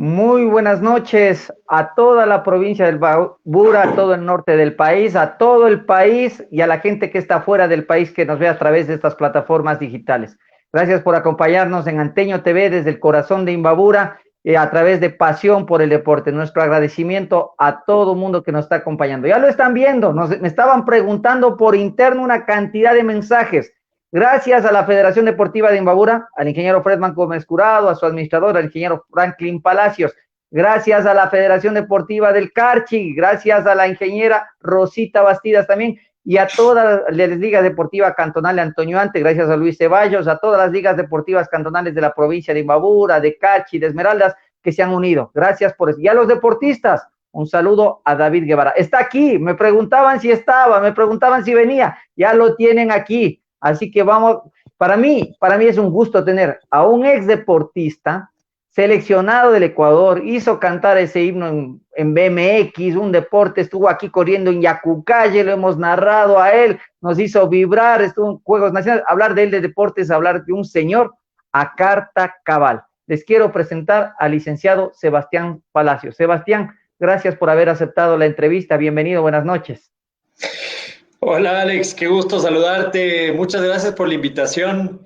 Muy buenas noches a toda la provincia del Bura, a todo el norte del país, a todo el país y a la gente que está fuera del país que nos ve a través de estas plataformas digitales. Gracias por acompañarnos en Anteño TV desde el corazón de Imbabura, a través de Pasión por el Deporte. Nuestro agradecimiento a todo el mundo que nos está acompañando. Ya lo están viendo, me estaban preguntando por interno una cantidad de mensajes. Gracias a la Federación Deportiva de Imbabura, al ingeniero Fredman Gómez Curado, a su administrador, al ingeniero Franklin Palacios. Gracias a la Federación Deportiva del Carchi, gracias a la ingeniera Rosita Bastidas también, y a todas las ligas deportivas cantonales Antonio Ante, gracias a Luis Ceballos, a todas las ligas deportivas cantonales de la provincia de Imbabura, de Carchi, de Esmeraldas, que se han unido. Gracias por eso. Y a los deportistas, un saludo a David Guevara. Está aquí, me preguntaban si estaba, me preguntaban si venía, ya lo tienen aquí. Así que vamos, para mí es un gusto tener a un ex deportista seleccionado del Ecuador, hizo cantar ese himno en BMX, un deporte, estuvo aquí corriendo en Yacucalle, lo hemos narrado a él, nos hizo vibrar, estuvo en Juegos Nacionales, hablar de él de deportes, hablar de un señor a carta cabal. Les quiero presentar al licenciado Sebastián Palacios. Sebastián, gracias por haber aceptado la entrevista, bienvenido, buenas noches. Hola Alex, qué gusto saludarte. Muchas gracias por la invitación.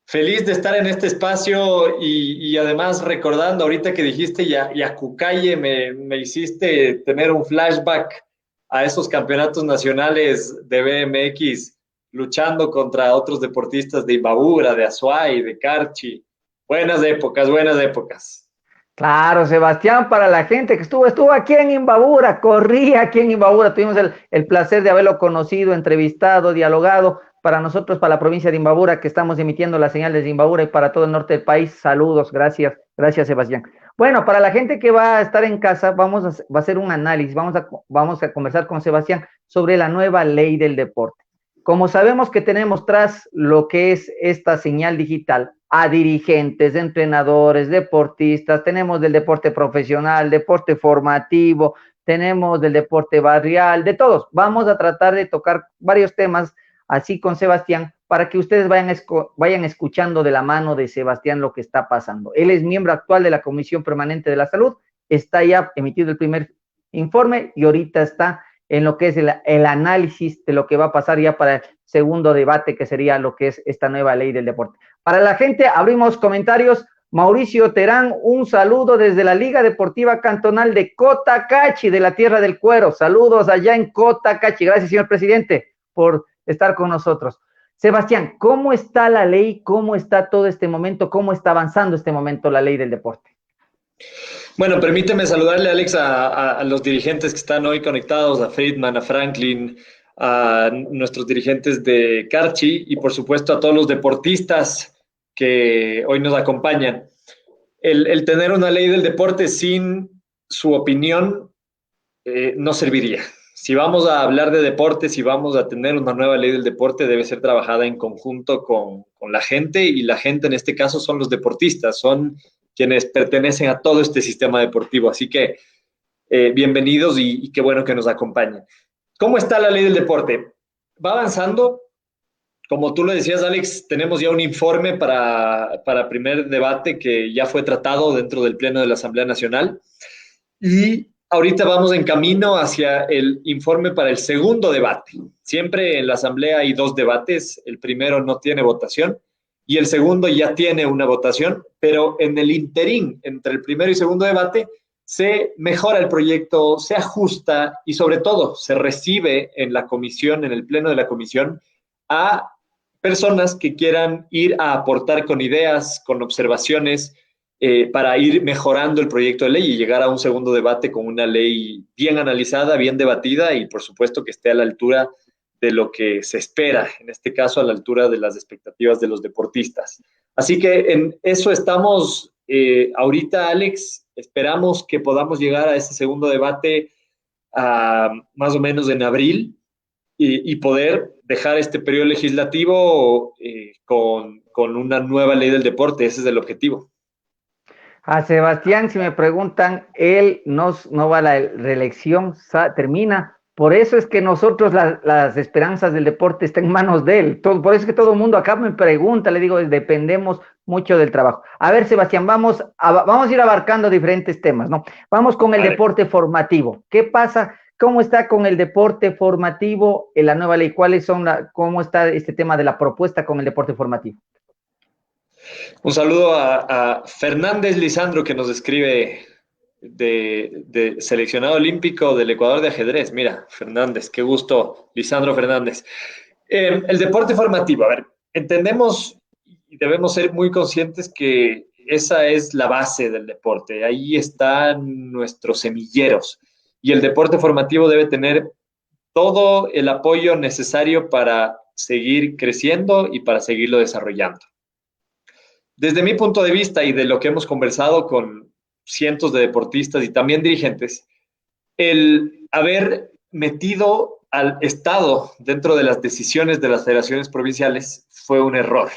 Feliz de estar en este espacio y además recordando ahorita que dijiste Yacucaye, me hiciste tener un flashback a esos campeonatos nacionales de BMX luchando contra otros deportistas de Imbabura, de Azuay, de Carchi. Buenas épocas, buenas épocas. Claro, Sebastián, para la gente que estuvo aquí en Imbabura, corría aquí en Imbabura, tuvimos el placer de haberlo conocido, entrevistado, dialogado. Para nosotros, para la provincia de Imbabura, que estamos emitiendo las señales de Imbabura y para todo el norte del país, saludos, gracias, gracias, Sebastián. Bueno, para la gente que va a estar en casa, va a hacer un análisis, vamos a conversar con Sebastián sobre la nueva ley del deporte. Como sabemos que tenemos tras lo que es esta señal digital a dirigentes, entrenadores, deportistas, tenemos del deporte profesional, deporte formativo, tenemos del deporte barrial, de todos. Vamos a tratar de tocar varios temas así con Sebastián para que ustedes vayan escuchando de la mano de Sebastián lo que está pasando. Él es miembro actual de la Comisión Permanente de la Salud, está ya emitido el primer informe y ahorita está en lo que es el análisis de lo que va a pasar ya para el segundo debate, que sería lo que es esta nueva ley del deporte. Para la gente, abrimos comentarios. Mauricio Terán, un saludo desde la Liga Deportiva Cantonal de Cotacachi, de la Tierra del Cuero. Saludos allá en Cotacachi. Gracias, señor presidente, por estar con nosotros. Sebastián, ¿cómo está la ley? ¿Cómo está todo este momento? ¿Cómo está avanzando este momento la ley del deporte? Bueno, permíteme saludarle, Alex, a los dirigentes que están hoy conectados, a Friedman, a Franklin, a nuestros dirigentes de Carchi y, por supuesto, a todos los deportistas que hoy nos acompañan. El tener una ley del deporte sin su opinión no serviría. Si vamos a hablar de deporte, si vamos a tener una nueva ley del deporte, debe ser trabajada en conjunto con la gente, y la gente en este caso son los deportistas, son quienes pertenecen a todo este sistema deportivo. Así que bienvenidos y qué bueno que nos acompañen. ¿Cómo está la ley del deporte? Va avanzando. Como tú lo decías, Alex, tenemos ya un informe para primer debate que ya fue tratado dentro del Pleno de la Asamblea Nacional. Y ahorita vamos en camino hacia el informe para el segundo debate. Siempre en la Asamblea hay dos debates. El primero no tiene votación y el segundo ya tiene una votación, pero en el interín entre el primero y segundo debate se mejora el proyecto, se ajusta y sobre todo se recibe en la comisión, en el pleno de la comisión, a personas que quieran ir a aportar con ideas, con observaciones, para ir mejorando el proyecto de ley y llegar a un segundo debate con una ley bien analizada, bien debatida y por supuesto que esté a la altura de lo que se espera, en este caso a la altura de las expectativas de los deportistas. Así que en eso estamos ahorita, Alex. Esperamos que podamos llegar a ese segundo debate más o menos en abril y poder dejar este periodo legislativo con una nueva ley del deporte. Ese es el objetivo. A Sebastián, si me preguntan, él no va a la reelección, termina Por eso es que nosotros las esperanzas del deporte están en manos de él. Por eso es que todo el mundo acá me pregunta, le digo, dependemos mucho del trabajo. A ver, Sebastián, vamos a ir abarcando diferentes temas, ¿no? Vamos con el deporte formativo. ¿Qué pasa? ¿Cómo está con el deporte formativo en la nueva ley? ¿Cómo está este tema de la propuesta con el deporte formativo? Un saludo a Fernández Lisandro, que nos escribe de seleccionado olímpico del Ecuador de ajedrez. Mira, Fernández, qué gusto, Lisandro Fernández. El deporte formativo, a ver, entendemos y debemos ser muy conscientes que esa es la base del deporte. Ahí están nuestros semilleros. Y el deporte formativo debe tener todo el apoyo necesario para seguir creciendo y para seguirlo desarrollando. Desde mi punto de vista y de lo que hemos conversado con cientos de deportistas y también dirigentes, el haber metido al Estado dentro de las decisiones de las federaciones provinciales fue un error.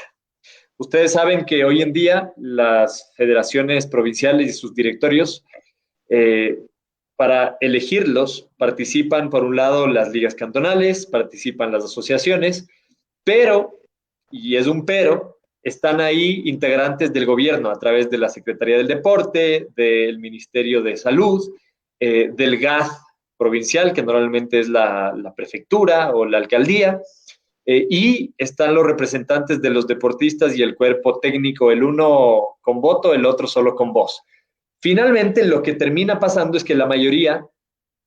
Ustedes saben que hoy en día las federaciones provinciales y sus directorios, para elegirlos, participan por un lado las ligas cantonales, participan las asociaciones, pero, y es un pero, están ahí integrantes del gobierno a través de la Secretaría del Deporte, del Ministerio de Salud, del GAD provincial, que normalmente es la prefectura o la alcaldía, y están los representantes de los deportistas y el cuerpo técnico, el uno con voto, el otro solo con voz. Finalmente, lo que termina pasando es que la mayoría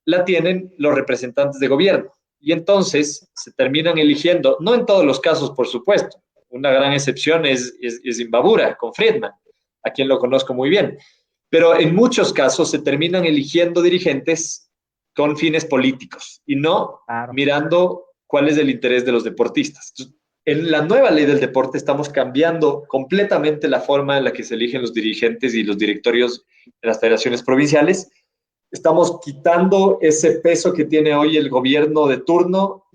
la tienen los representantes de gobierno, y entonces se terminan eligiendo, no en todos los casos, por supuesto. Una gran excepción es Imbabura, con Friedman, a quien lo conozco muy bien. Pero en muchos casos se terminan eligiendo dirigentes con fines políticos y no mirando cuál es el interés de los deportistas. Entonces, en la nueva ley del deporte estamos cambiando completamente la forma en la que se eligen los dirigentes y los directorios de las federaciones provinciales. Estamos quitando ese peso que tiene hoy el gobierno de turno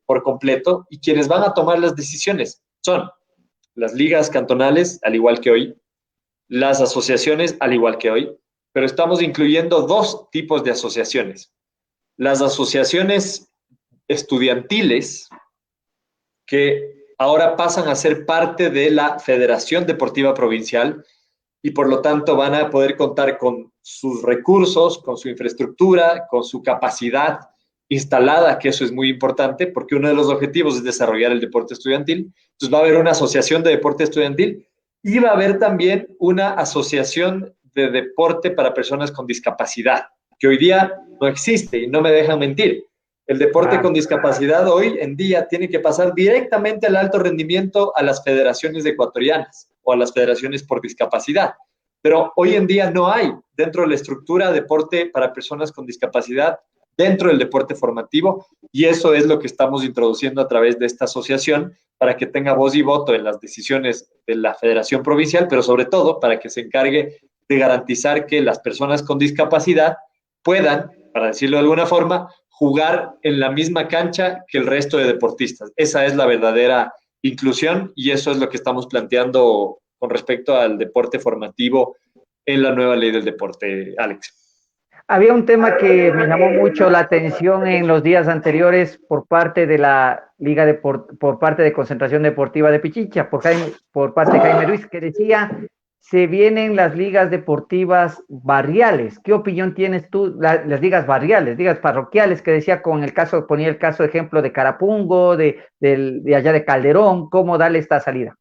por completo, y quienes van a tomar las decisiones son las ligas cantonales, al igual que hoy, las asociaciones, al igual que hoy, pero estamos incluyendo dos tipos de asociaciones. Las asociaciones estudiantiles, que ahora pasan a ser parte de la Federación Deportiva Provincial y por lo tanto van a poder contar con sus recursos, con su infraestructura, con su capacidad instalada, que eso es muy importante, porque uno de los objetivos es desarrollar el deporte estudiantil. Entonces va a haber una asociación de deporte estudiantil y va a haber también una asociación de deporte para personas con discapacidad, que hoy día no existe, y no me dejan mentir. El deporte con discapacidad hoy en día tiene que pasar directamente al alto rendimiento a las federaciones ecuatorianas o a las federaciones por discapacidad. Pero hoy en día no hay dentro de la estructura deporte para personas con discapacidad dentro del deporte formativo, y eso es lo que estamos introduciendo a través de esta asociación para que tenga voz y voto en las decisiones de la Federación Provincial, pero sobre todo para que se encargue de garantizar que las personas con discapacidad puedan, para decirlo de alguna forma, jugar en la misma cancha que el resto de deportistas. Esa es la verdadera inclusión y eso es lo que estamos planteando con respecto al deporte formativo en la nueva ley del deporte, Alex. Había un tema que me llamó mucho la atención en los días anteriores por parte de la por parte de Concentración Deportiva de Pichincha, por parte de Jaime Ruiz, que decía, se vienen las ligas deportivas barriales. ¿Qué opinión tienes tú? Las ligas barriales, ligas parroquiales, que decía ponía el caso de ejemplo de Carapungo, de allá de Calderón, ¿cómo darle esta salida?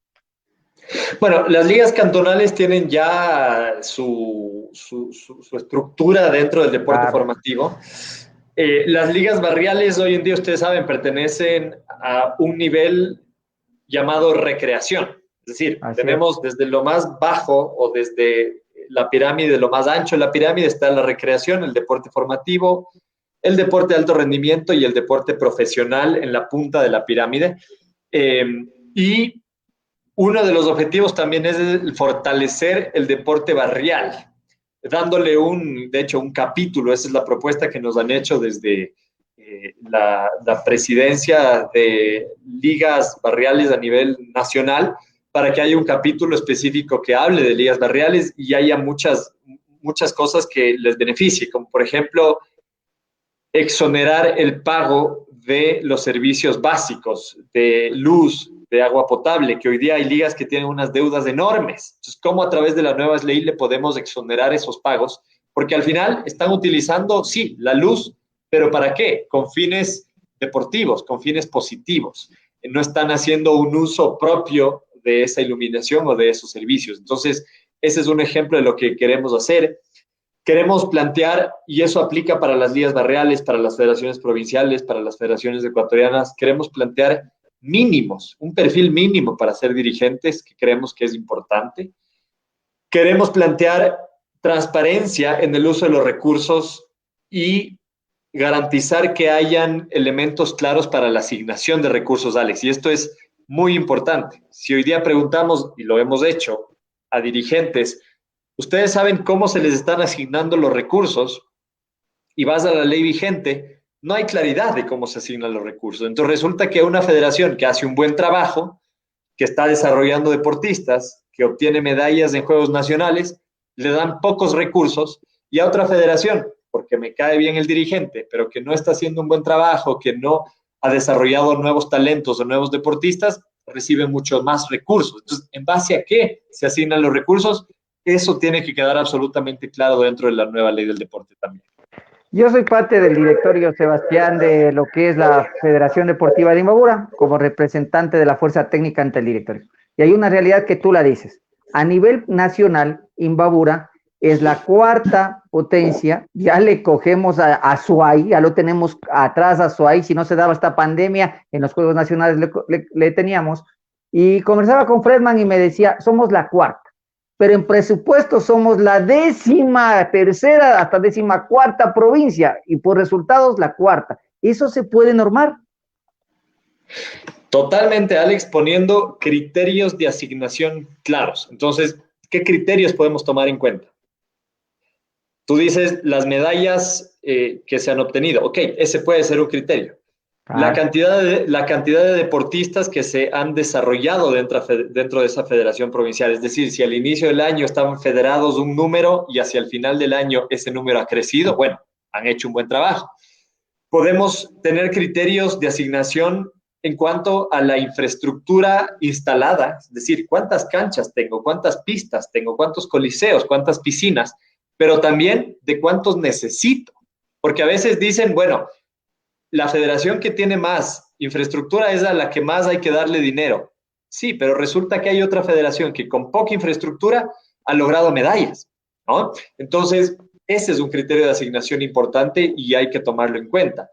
Bueno, las ligas cantonales tienen ya su estructura dentro del deporte formativo. Las ligas barriales hoy en día, ustedes saben, pertenecen a un nivel llamado recreación. Es decir, tenemos desde lo más bajo o desde la pirámide, lo más ancho de la pirámide, está la recreación, el deporte formativo, el deporte de alto rendimiento y el deporte profesional en la punta de la pirámide. Y uno de los objetivos también es el fortalecer el deporte barrial, dándole de hecho, un capítulo. Esa es la propuesta que nos han hecho desde la presidencia de ligas barriales a nivel nacional, para que haya un capítulo específico que hable de ligas barriales y haya muchas cosas que les beneficie, como por ejemplo exonerar el pago de los servicios básicos, de luz, de agua potable, que hoy día hay ligas que tienen unas deudas enormes. Entonces, ¿cómo a través de la nueva ley le podemos exonerar esos pagos? Porque al final están utilizando, sí, la luz, pero ¿para qué? Con fines deportivos, con fines positivos. No están haciendo un uso propio de esa iluminación o de esos servicios. Entonces, ese es un ejemplo de lo que queremos hacer. Queremos plantear, y eso aplica para las ligas barriales, para las federaciones provinciales, para las federaciones ecuatorianas, queremos plantear mínimos, un perfil mínimo para ser dirigentes, que creemos que es importante. Queremos plantear transparencia en el uso de los recursos y garantizar que hayan elementos claros para la asignación de recursos, Alex. Y esto es muy importante. Si hoy día preguntamos, y lo hemos hecho, a dirigentes, ustedes saben cómo se les están asignando los recursos y vas a la ley vigente, no hay claridad de cómo se asignan los recursos. Entonces resulta que una federación que hace un buen trabajo, que está desarrollando deportistas, que obtiene medallas en Juegos Nacionales, le dan pocos recursos, y a otra federación, porque me cae bien el dirigente, pero que no está haciendo un buen trabajo, que no ha desarrollado nuevos talentos o nuevos deportistas, recibe mucho más recursos. Entonces, ¿en base a qué se asignan los recursos? Eso tiene que quedar absolutamente claro dentro de la nueva ley del deporte también. Yo soy parte del directorio, Sebastián, de lo que es la Federación Deportiva de Imbabura, como representante de la fuerza técnica ante el directorio. Y hay una realidad que tú la dices. A nivel nacional, Imbabura es la cuarta potencia. Ya le cogemos a Suay, ya lo tenemos atrás a Suay. Si no se daba esta pandemia, en los Juegos Nacionales le teníamos. Y conversaba con Fredman y me decía, somos la cuarta, pero en presupuesto somos la 13ª hasta 14ª provincia y por resultados la cuarta. ¿Eso se puede normar? Totalmente, Alex, poniendo criterios de asignación claros. Entonces, ¿qué criterios podemos tomar en cuenta? Tú dices las medallas que se han obtenido. Ok, ese puede ser un criterio. La cantidad de deportistas que se han desarrollado dentro de esa federación provincial. Es decir, si al inicio del año estaban federados un número y hacia el final del año ese número ha crecido, bueno, han hecho un buen trabajo. Podemos tener criterios de asignación en cuanto a la infraestructura instalada, es decir, cuántas canchas tengo, cuántas pistas tengo, cuántos coliseos, cuántas piscinas, pero también de cuántos necesito. Porque a veces dicen, bueno, la federación que tiene más infraestructura es a la que más hay que darle dinero. Sí, pero resulta que hay otra federación que con poca infraestructura ha logrado medallas, ¿no? Entonces, ese es un criterio de asignación importante y hay que tomarlo en cuenta.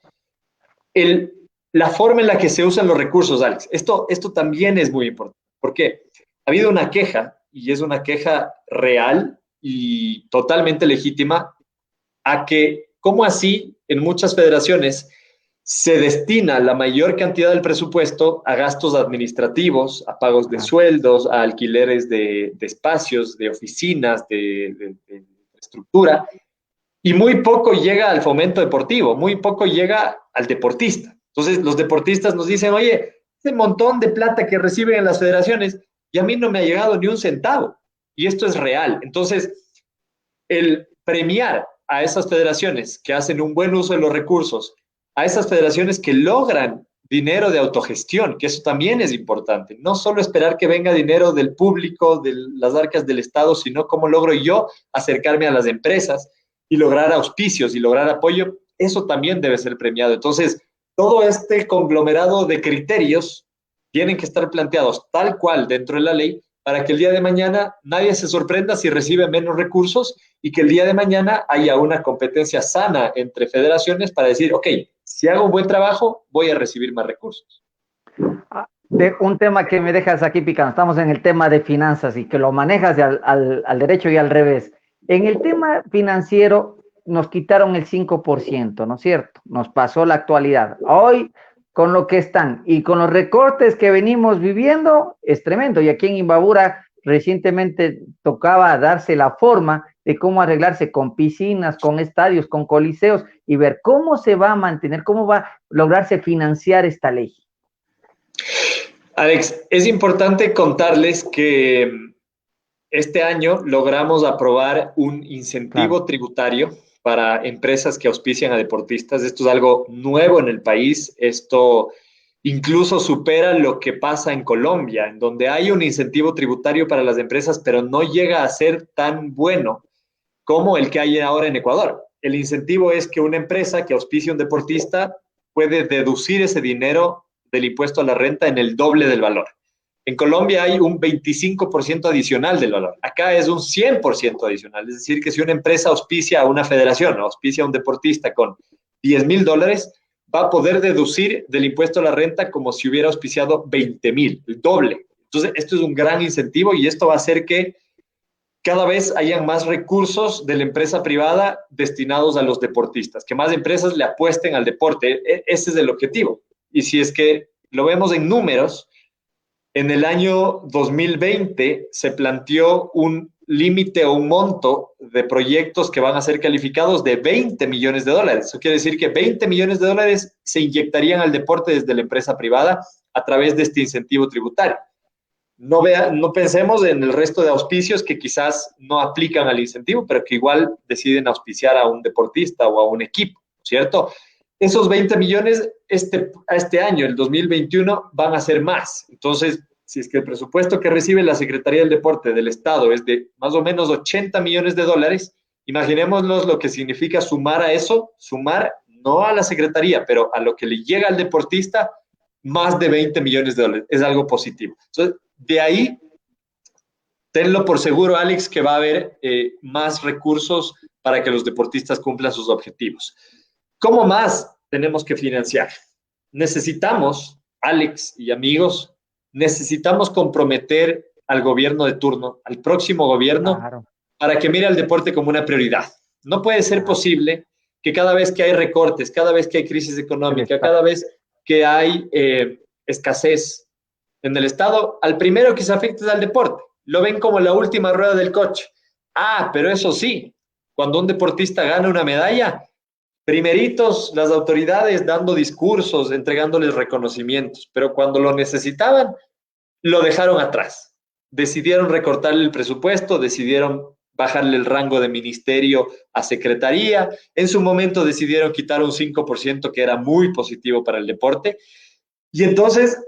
La forma en la que se usan los recursos, Alex, esto también es muy importante. ¿Por qué? Ha habido una queja, y es una queja real y totalmente legítima, a que, ¿cómo así en muchas federaciones se destina la mayor cantidad del presupuesto a gastos administrativos, a pagos de sueldos, a alquileres de espacios, de oficinas, de estructura, y muy poco llega al fomento deportivo, muy poco llega al deportista? Entonces, los deportistas nos dicen, oye, ese montón de plata que reciben en las federaciones, y a mí no me ha llegado ni un centavo. Y esto es real. Entonces, el premiar a esas federaciones que hacen un buen uso de los recursos, a esas federaciones que logran dinero de autogestión, que eso también es importante. No solo esperar que venga dinero del público, de las arcas del Estado, sino cómo logro yo acercarme a las empresas y lograr auspicios y lograr apoyo. Eso también debe ser premiado. Entonces, todo este conglomerado de criterios tienen que estar planteados tal cual dentro de la ley para que el día de mañana nadie se sorprenda si recibe menos recursos y que el día de mañana haya una competencia sana entre federaciones para decir, ok, si hago un buen trabajo, voy a recibir más recursos. De un tema que me dejas aquí picando, estamos en el tema de finanzas y que lo manejas al derecho y al revés. En el tema financiero nos quitaron el 5%, ¿no es cierto? Nos pasó la actualidad. Hoy, con lo que están y con los recortes que venimos viviendo, es tremendo. Y aquí en Imbabura recientemente tocaba darse la forma de cómo arreglarse con piscinas, con estadios, con coliseos y ver cómo se va a mantener, cómo va a lograrse financiar esta ley. Alex, es importante contarles que este año logramos aprobar un incentivo tributario para empresas que auspician a deportistas. Esto es algo nuevo en el país. Esto incluso supera lo que pasa en Colombia, en donde hay un incentivo tributario para las empresas, pero no llega a ser tan bueno como el que hay ahora en Ecuador. El incentivo es que una empresa que auspicia un deportista puede deducir ese dinero del impuesto a la renta en el doble del valor. En Colombia hay un 25% adicional del valor. Acá es un 100% adicional. Es decir, que si una empresa auspicia a una federación o auspicia a un deportista con $10,000, va a poder deducir del impuesto a la renta como si hubiera auspiciado 20,000, el doble. Entonces, esto es un gran incentivo y esto va a hacer que cada vez hayan más recursos de la empresa privada destinados a los deportistas, que más empresas le apuesten al deporte. Ese es el objetivo. Y si es que lo vemos en números, en el año 2020 se planteó un límite o un monto de proyectos que van a ser calificados de $20 millones. Eso quiere decir que $20 millones se inyectarían al deporte desde la empresa privada a través de este incentivo tributario. No pensemos en el resto de auspicios que quizás no aplican al incentivo, pero que igual deciden auspiciar a un deportista o a un equipo, ¿cierto? Esos 20 millones este año, el 2021, van a ser más. Entonces, si es que el presupuesto que recibe la Secretaría del Deporte del Estado es de más o menos $80 millones, imaginémonos lo que significa sumar a eso, sumar no a la Secretaría, pero a lo que le llega al deportista, más de $20 millones. Es algo positivo. Entonces, de ahí, tenlo por seguro, Alex, que va a haber más recursos para que los deportistas cumplan sus objetivos. ¿Cómo más tenemos que financiar? Necesitamos, Alex y amigos, necesitamos comprometer al gobierno de turno, al próximo gobierno, claro, para que mire al deporte como una prioridad. No puede ser posible que cada vez que hay recortes, cada vez que hay crisis económica, cada vez que hay escasez en el Estado, al primero que se afecta es al deporte. Lo ven como la última rueda del coche. Pero eso sí, cuando un deportista gana una medalla, primeritos las autoridades dando discursos, entregándoles reconocimientos, pero cuando lo necesitaban, lo dejaron atrás. Decidieron recortarle el presupuesto, decidieron bajarle el rango de ministerio a secretaría, en su momento decidieron quitar un 5% que era muy positivo para el deporte, y entonces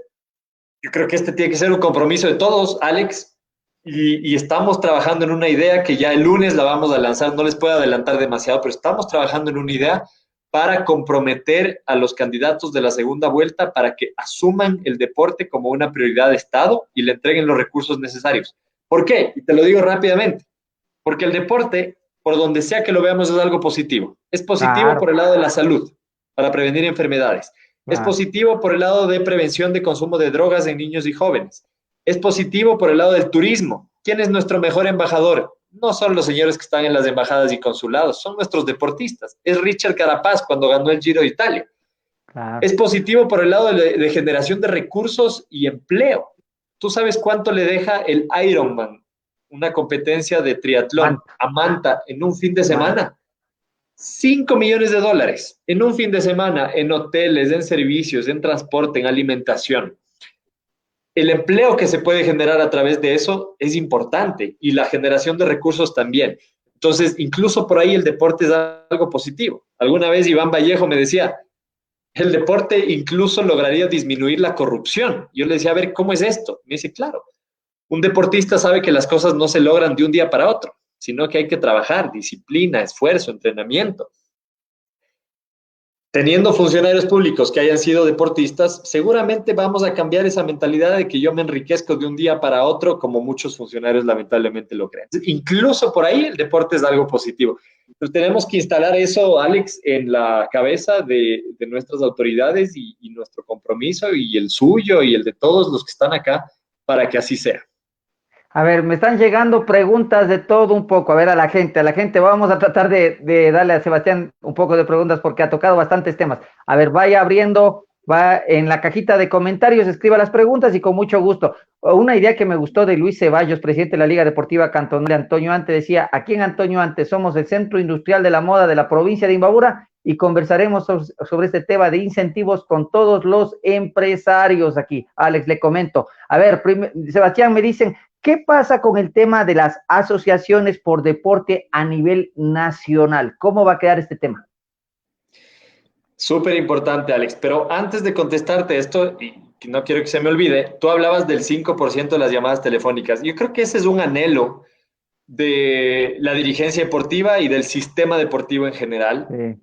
yo creo que este tiene que ser un compromiso de todos, Alex, y estamos trabajando en una idea que ya el lunes la vamos a lanzar, no les puedo adelantar demasiado, pero estamos trabajando en una idea para comprometer a los candidatos de la segunda vuelta para que asuman el deporte como una prioridad de Estado y le entreguen los recursos necesarios. ¿Por qué? Y te lo digo rápidamente. Porque el deporte, por donde sea que lo veamos, es algo positivo. Es positivo por el lado de la salud, para prevenir enfermedades. Es positivo por el lado de prevención de consumo de drogas en niños y jóvenes. Es positivo por el lado del turismo. ¿Quién es nuestro mejor embajador? No son los señores que están en las embajadas y consulados, son nuestros deportistas. Es Richard Carapaz cuando ganó el Giro de Italia. Es positivo por el lado de generación de recursos y empleo. ¿Tú sabes cuánto le deja el Ironman, una competencia de triatlón, a Manta en un fin de semana? $5 millones en un fin de semana, en hoteles, en servicios, en transporte, en alimentación. El empleo que se puede generar a través de eso es importante y la generación de recursos también. Entonces, incluso por ahí el deporte es algo positivo. Alguna vez Iván Vallejo me decía, el deporte incluso lograría disminuir la corrupción. Yo le decía, a ver, ¿cómo es esto? Me dice, claro, un deportista sabe que las cosas no se logran de un día para otro, sino que hay que trabajar, disciplina, esfuerzo, entrenamiento. Teniendo funcionarios públicos que hayan sido deportistas, seguramente vamos a cambiar esa mentalidad de que yo me enriquezco de un día para otro, como muchos funcionarios lamentablemente lo creen. Incluso por ahí el deporte es algo positivo. Pero tenemos que instalar eso, Alex, en la cabeza de nuestras autoridades y nuestro compromiso y el suyo y el de todos los que están acá para que así sea. A ver, me están llegando preguntas de todo un poco. A ver, a la gente, vamos a tratar de darle a Sebastián un poco de preguntas porque ha tocado bastantes temas. A ver, vaya abriendo, va en la cajita de comentarios, escriba las preguntas y con mucho gusto. Una idea que me gustó de Luis Ceballos, presidente de la Liga Deportiva Cantonal de Antonio Ante, decía, aquí en Antonio Ante somos el centro industrial de la moda de la provincia de Imbabura y conversaremos sobre este tema de incentivos con todos los empresarios aquí. Alex, le comento. A ver, Sebastián, me dicen, ¿qué pasa con el tema de las asociaciones por deporte a nivel nacional? ¿Cómo va a quedar este tema? Súper importante, Alex. Pero antes de contestarte esto, y no quiero que se me olvide, tú hablabas del 5% de las llamadas telefónicas. Yo creo que ese es un anhelo de la dirigencia deportiva y del sistema deportivo en general. Sí.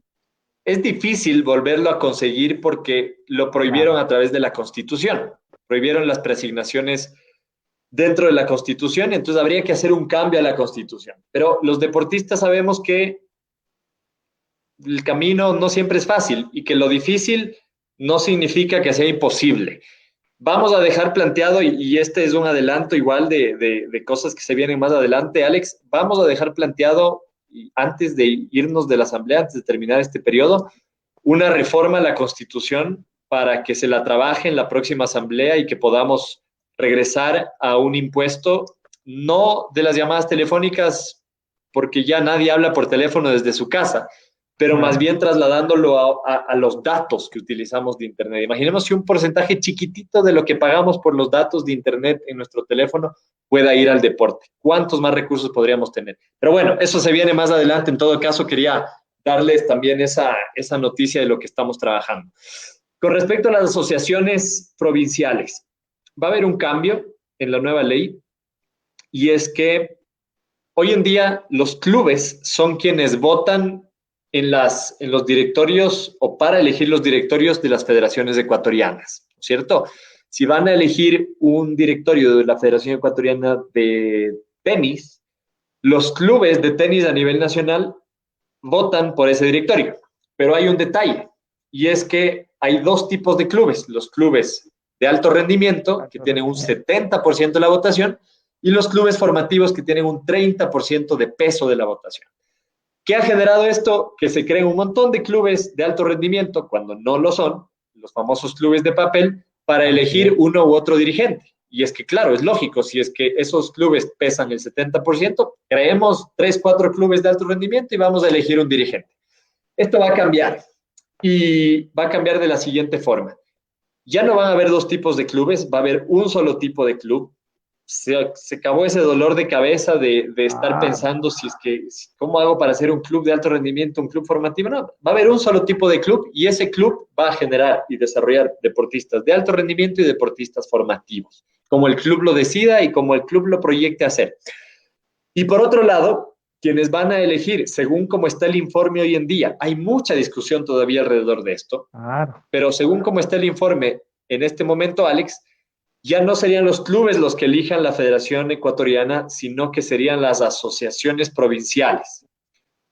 Es difícil volverlo a conseguir porque lo prohibieron a través de la Constitución. Prohibieron las preasignaciones dentro de la Constitución, entonces habría que hacer un cambio a la Constitución. Pero los deportistas sabemos que el camino no siempre es fácil y que lo difícil no significa que sea imposible. Vamos a dejar planteado, y este es un adelanto igual de cosas que se vienen más adelante, Alex, vamos a dejar planteado, antes de irnos de la Asamblea, antes de terminar este periodo, una reforma a la Constitución para que se la trabaje en la próxima Asamblea y que podamos regresar a un impuesto, no de las llamadas telefónicas, porque ya nadie habla por teléfono desde su casa, pero más bien trasladándolo a los datos que utilizamos de Internet. Imaginemos si un porcentaje chiquitito de lo que pagamos por los datos de Internet en nuestro teléfono pueda ir al deporte. ¿Cuántos más recursos podríamos tener? Pero bueno, eso se viene más adelante. En todo caso, quería darles también esa noticia de lo que estamos trabajando. Con respecto a las asociaciones provinciales, va a haber un cambio en la nueva ley, y es que hoy en día los clubes son quienes votan en los directorios o para elegir los directorios de las federaciones ecuatorianas, ¿cierto? Si van a elegir un directorio de la Federación Ecuatoriana de Tenis, los clubes de tenis a nivel nacional votan por ese directorio. Pero hay un detalle, y es que hay dos tipos de clubes: los clubes de alto rendimiento, que tienen un 70% de la votación, y los clubes formativos, que tienen un 30% de peso de la votación. ¿Qué ha generado esto? Que se creen un montón de clubes de alto rendimiento, cuando no lo son, los famosos clubes de papel, para elegir uno u otro dirigente. Y es que, claro, es lógico, si es que esos clubes pesan el 70%, creemos 3, 4 clubes de alto rendimiento y vamos a elegir un dirigente. Esto va a cambiar, y va a cambiar de la siguiente forma. Ya no van a haber dos tipos de clubes, va a haber un solo tipo de club. Se acabó ese dolor de cabeza de estar pensando ¿cómo hago para hacer un club de alto rendimiento, un club formativo? No, va a haber un solo tipo de club, y ese club va a generar y desarrollar deportistas de alto rendimiento y deportistas formativos, como el club lo decida y como el club lo proyecte hacer. Y por otro lado, quienes van a elegir, según cómo está el informe hoy en día, hay mucha discusión todavía alrededor de esto, pero según cómo está el informe en este momento, Alex, ya no serían los clubes los que elijan la Federación Ecuatoriana, sino que serían las asociaciones provinciales,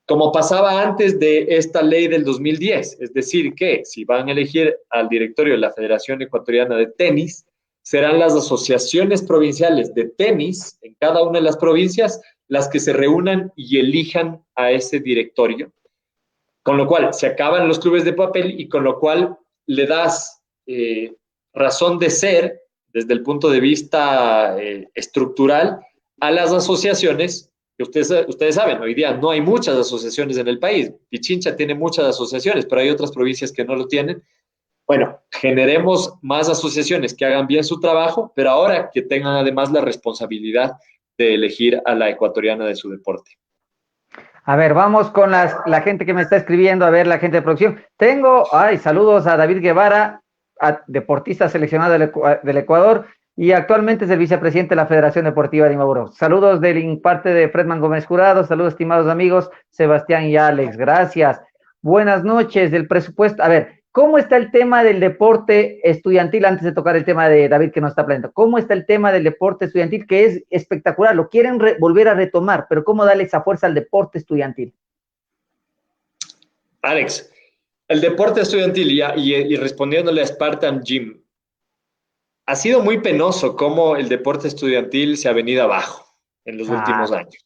como pasaba antes de esta ley del 2010. Es decir, que si van a elegir al directorio de la Federación Ecuatoriana de Tenis, serán las asociaciones provinciales de tenis en cada una de las provincias las que se reúnan y elijan a ese directorio, con lo cual se acaban los clubes de papel, y con lo cual le das razón de ser desde el punto de vista estructural a las asociaciones, que ustedes saben, hoy día no hay muchas asociaciones en el país. Pichincha tiene muchas asociaciones, pero hay otras provincias que no lo tienen. Bueno, generemos más asociaciones que hagan bien su trabajo, pero ahora que tengan además la responsabilidad de elegir a la ecuatoriana de su deporte. A ver, vamos con la gente que me está escribiendo, a ver, la gente de producción. Saludos a David Guevara, deportista seleccionado del Ecuador, y actualmente es el vicepresidente de la Federación Deportiva de Imaburo. Saludos del parte de Fredman Gómez Jurado, saludos estimados amigos, Sebastián y Alex, gracias. Buenas noches, del presupuesto. A ver, ¿cómo está el tema del deporte estudiantil? Antes de tocar el tema de David que nos está planteando, ¿cómo está el tema del deporte estudiantil, que es espectacular? Lo quieren volver a retomar, pero ¿cómo darle esa fuerza al deporte estudiantil? Alex, el deporte estudiantil, y respondiéndole a Spartan Gym, ha sido muy penoso cómo el deporte estudiantil se ha venido abajo en los últimos años.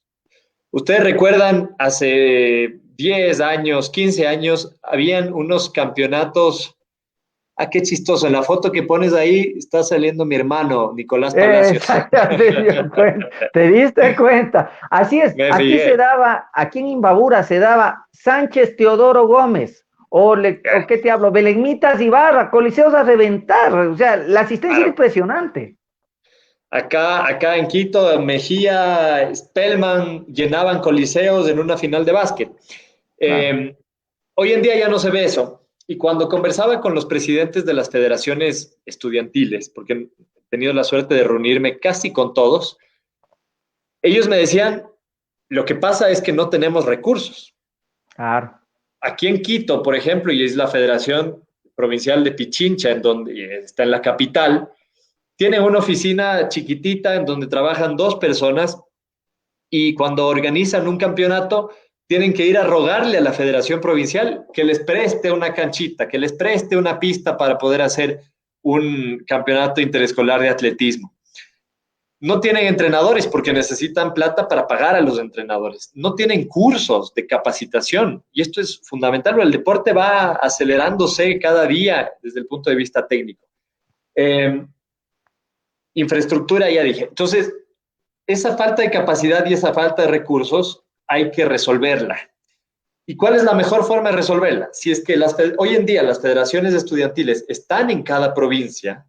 Ustedes recuerdan, hace 10 años, 15 años, habían unos campeonatos. Qué chistoso, en la foto que pones ahí está saliendo mi hermano, Nicolás Palacios. ¿Te diste cuenta? Así es, aquí se daba, aquí en Imbabura se daba Sánchez Teodoro Gómez, o qué te hablo, Belenmitas y Barra, Coliseos a reventar, o sea, la asistencia era Claro. impresionante. Acá en Quito, Mejía, Spellman llenaban coliseos en una final de básquet. Claro. Hoy en día ya no se ve eso. Y cuando conversaba con los presidentes de las federaciones estudiantiles, porque he tenido la suerte de reunirme casi con todos, ellos me decían, lo que pasa es que no tenemos recursos. Claro. Aquí en Quito, por ejemplo, y es la Federación Provincial de Pichincha, en donde está en la capital, tiene una oficina chiquitita en donde trabajan 2 personas y cuando organizan un campeonato tienen que ir a rogarle a la Federación Provincial que les preste una canchita, que les preste una pista para poder hacer un campeonato interescolar de atletismo. No tienen entrenadores porque necesitan plata para pagar a los entrenadores. No tienen cursos de capacitación y esto es fundamental. El deporte va acelerándose cada día desde el punto de vista técnico. Infraestructura, ya dije. Entonces, esa falta de capacidad y esa falta de recursos hay que resolverla. ¿Y cuál es la mejor forma de resolverla? Si es que hoy en día las federaciones estudiantiles están en cada provincia,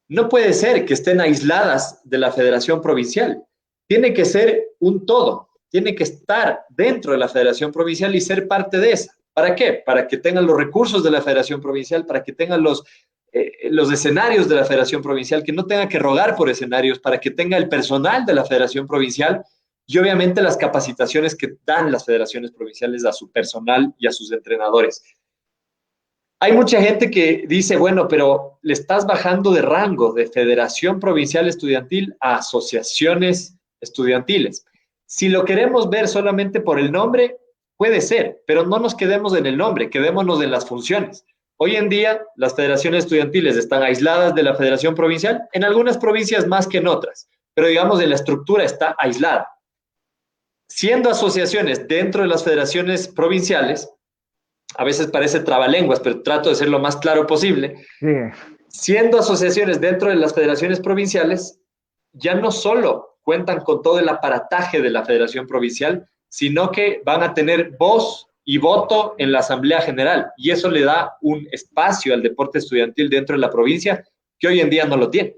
no puede ser que estén aisladas de la federación provincial. Tiene que ser un todo. Tiene que estar dentro de la federación provincial y ser parte de esa. ¿Para qué? Para que tengan los recursos de la federación provincial, para que tengan los escenarios de la federación provincial, que no tenga que rogar por escenarios, para que tenga el personal de la federación provincial y obviamente las capacitaciones que dan las federaciones provinciales a su personal y a sus entrenadores. Hay mucha gente que dice, bueno, pero le estás bajando de rango de Federación Provincial Estudiantil a asociaciones estudiantiles. Si lo queremos ver solamente por el nombre, puede ser, pero no nos quedemos en el nombre, quedémonos en las funciones. Hoy en día, las federaciones estudiantiles están aisladas de la Federación Provincial, en algunas provincias más que en otras, pero digamos, de la estructura está aislada. Siendo asociaciones dentro de las federaciones provinciales, a veces parece trabalenguas, pero trato de ser lo más claro posible, Sí. siendo asociaciones dentro de las federaciones provinciales, ya no solo cuentan con todo el aparataje de la federación provincial, sino que van a tener voz y voto en la Asamblea General, y eso le da un espacio al deporte estudiantil dentro de la provincia que hoy en día no lo tiene.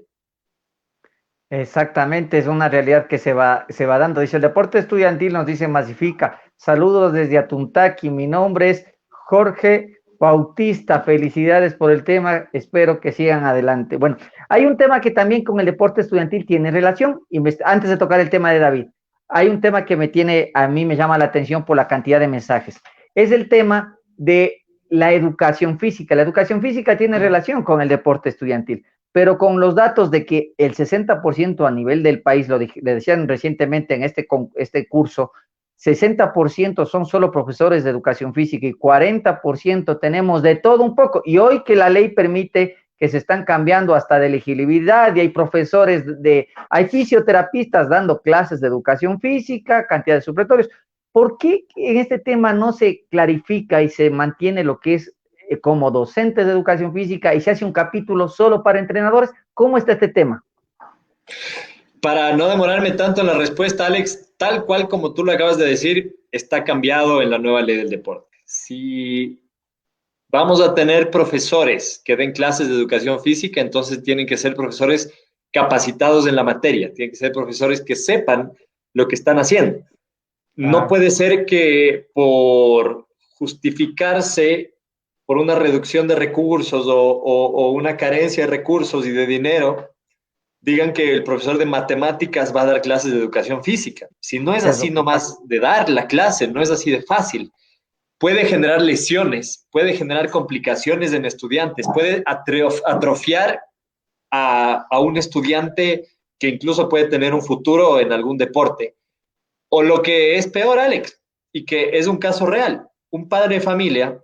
Exactamente, es una realidad que se va dando. Dice, el deporte estudiantil nos dice masifica. Saludos desde Atuntaqui, mi nombre es Jorge Bautista, felicidades por el tema, espero que sigan adelante. Bueno, hay un tema que también con el deporte estudiantil tiene relación, y antes de tocar el tema de David, hay un tema que a mí me llama la atención por la cantidad de mensajes. Es el tema de la educación física. La educación física tiene relación con el deporte estudiantil, pero con los datos de que el 60% a nivel del país, le decían recientemente en este curso, 60% son solo profesores de educación física y 40% tenemos de todo un poco. Y hoy que la ley permite que se están cambiando hasta de elegibilidad y hay profesores, hay fisioterapistas dando clases de educación física, cantidad de supletorios. ¿Por qué en este tema no se clarifica y se mantiene lo que es como docentes de educación física y se hace un capítulo solo para entrenadores? ¿Cómo está este tema? Para no demorarme tanto en la respuesta, Alex, tal cual como tú lo acabas de decir, está cambiado en la nueva ley del deporte. Si vamos a tener profesores que den clases de educación física, entonces tienen que ser profesores capacitados en la materia, tienen que ser profesores que sepan lo que están haciendo. No puede ser que por justificarse por una reducción de recursos o una carencia de recursos y de dinero, digan que el profesor de matemáticas va a dar clases de educación física. Si no es así nomás de dar la clase, no es así de fácil. Puede generar lesiones, puede generar complicaciones en estudiantes, puede atrofiar a un estudiante que incluso puede tener un futuro en algún deporte. O lo que es peor, Alex, y que es un caso real, un padre de familia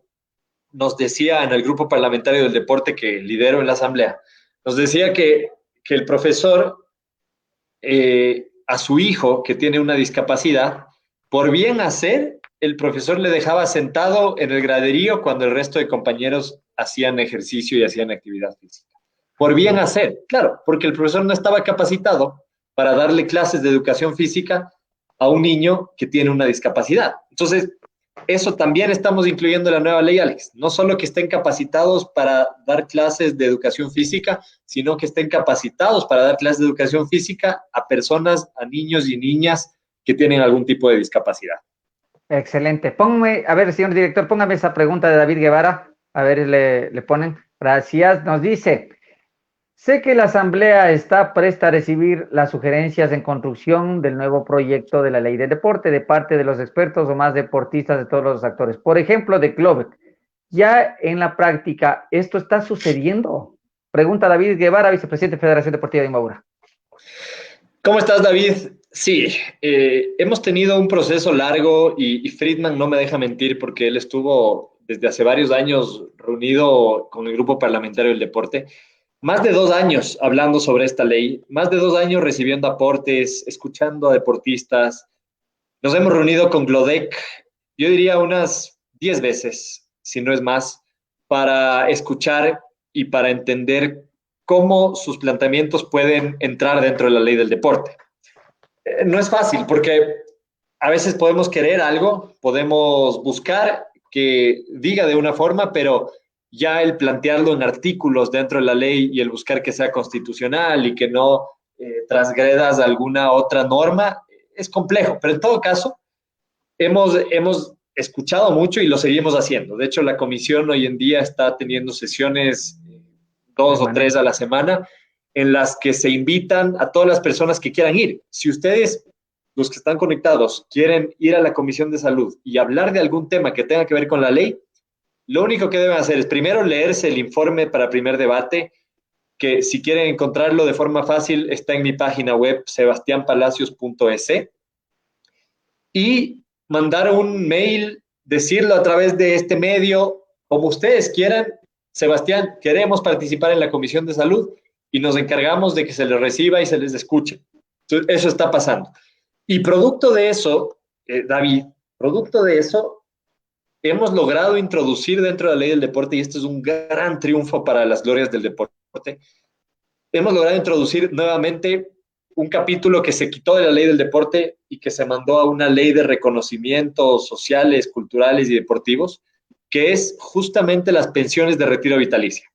nos decía en el grupo parlamentario del deporte que lidero en la asamblea, nos decía que el profesor a su hijo que tiene una discapacidad, por bien hacer, el profesor le dejaba sentado en el graderío cuando el resto de compañeros hacían ejercicio y hacían actividad física. Por bien hacer, claro, porque el profesor no estaba capacitado para darle clases de educación física a un niño que tiene una discapacidad. Entonces, Eso también estamos incluyendo en la nueva ley, Alex. No solo que estén capacitados para dar clases de educación física, sino que estén capacitados para dar clases de educación física a personas, a niños y niñas que tienen algún tipo de discapacidad. Excelente. Póngame, a ver, señor director, póngame esa pregunta de David Guevara. A ver, le ponen. Gracias. Nos dice, sé que la Asamblea está presta a recibir las sugerencias en construcción del nuevo proyecto de la ley de deporte de parte de los expertos o más deportistas de todos los actores. Por ejemplo, de Clovec. ¿Ya en la práctica esto está sucediendo? Pregunta David Guevara, vicepresidente de Federación Deportiva de Imbabura. ¿Cómo estás, David? Sí, hemos tenido un proceso largo y Friedman no me deja mentir porque él estuvo desde hace varios años reunido con el grupo parlamentario del deporte, más de 2 años hablando sobre esta ley, más de 2 años recibiendo aportes, escuchando a deportistas. Nos hemos reunido con Glodec, yo diría unas 10 veces, si no es más, para escuchar y para entender cómo sus planteamientos pueden entrar dentro de la ley del deporte. No es fácil porque a veces podemos querer algo, podemos buscar que diga de una forma, pero ya el plantearlo en artículos dentro de la ley y el buscar que sea constitucional y que no transgredas alguna otra norma es complejo. Pero en todo caso, hemos escuchado mucho y lo seguimos haciendo. De hecho, la comisión hoy en día está teniendo sesiones 2 o 3 a la semana en las que se invitan a todas las personas que quieran ir. Si ustedes, los que están conectados, quieren ir a la Comisión de Salud y hablar de algún tema que tenga que ver con la ley, lo único que deben hacer es primero leerse el informe para primer debate, que si quieren encontrarlo de forma fácil está en mi página web sebastianpalacios.es, y mandar un mail, decirlo a través de este medio, como ustedes quieran: Sebastián, queremos participar en la Comisión de Salud, y nos encargamos de que se les reciba y se les escuche. Entonces, eso está pasando. Y producto de eso, David, producto de eso, hemos logrado introducir dentro de la ley del deporte, y esto es un gran triunfo para las glorias del deporte, hemos logrado introducir nuevamente un capítulo que se quitó de la ley del deporte y que se mandó a una ley de reconocimientos sociales, culturales y deportivos, que es justamente las pensiones de retiro vitalicio.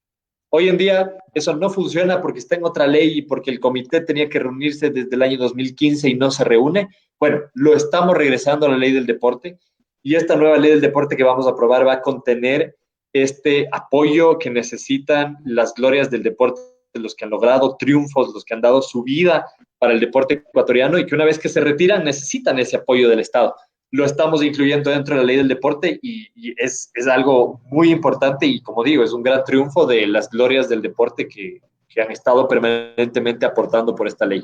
Hoy en día eso no funciona porque está en otra ley y porque el comité tenía que reunirse desde el año 2015 y no se reúne. Bueno, lo estamos regresando a la ley del deporte, y esta nueva ley del deporte que vamos a aprobar va a contener este apoyo que necesitan las glorias del deporte, los que han logrado triunfos, los que han dado su vida para el deporte ecuatoriano y que una vez que se retiran necesitan ese apoyo del Estado. Lo estamos incluyendo dentro de la ley del deporte y es algo muy importante, y como digo, es un gran triunfo de las glorias del deporte que han estado permanentemente aportando por esta ley.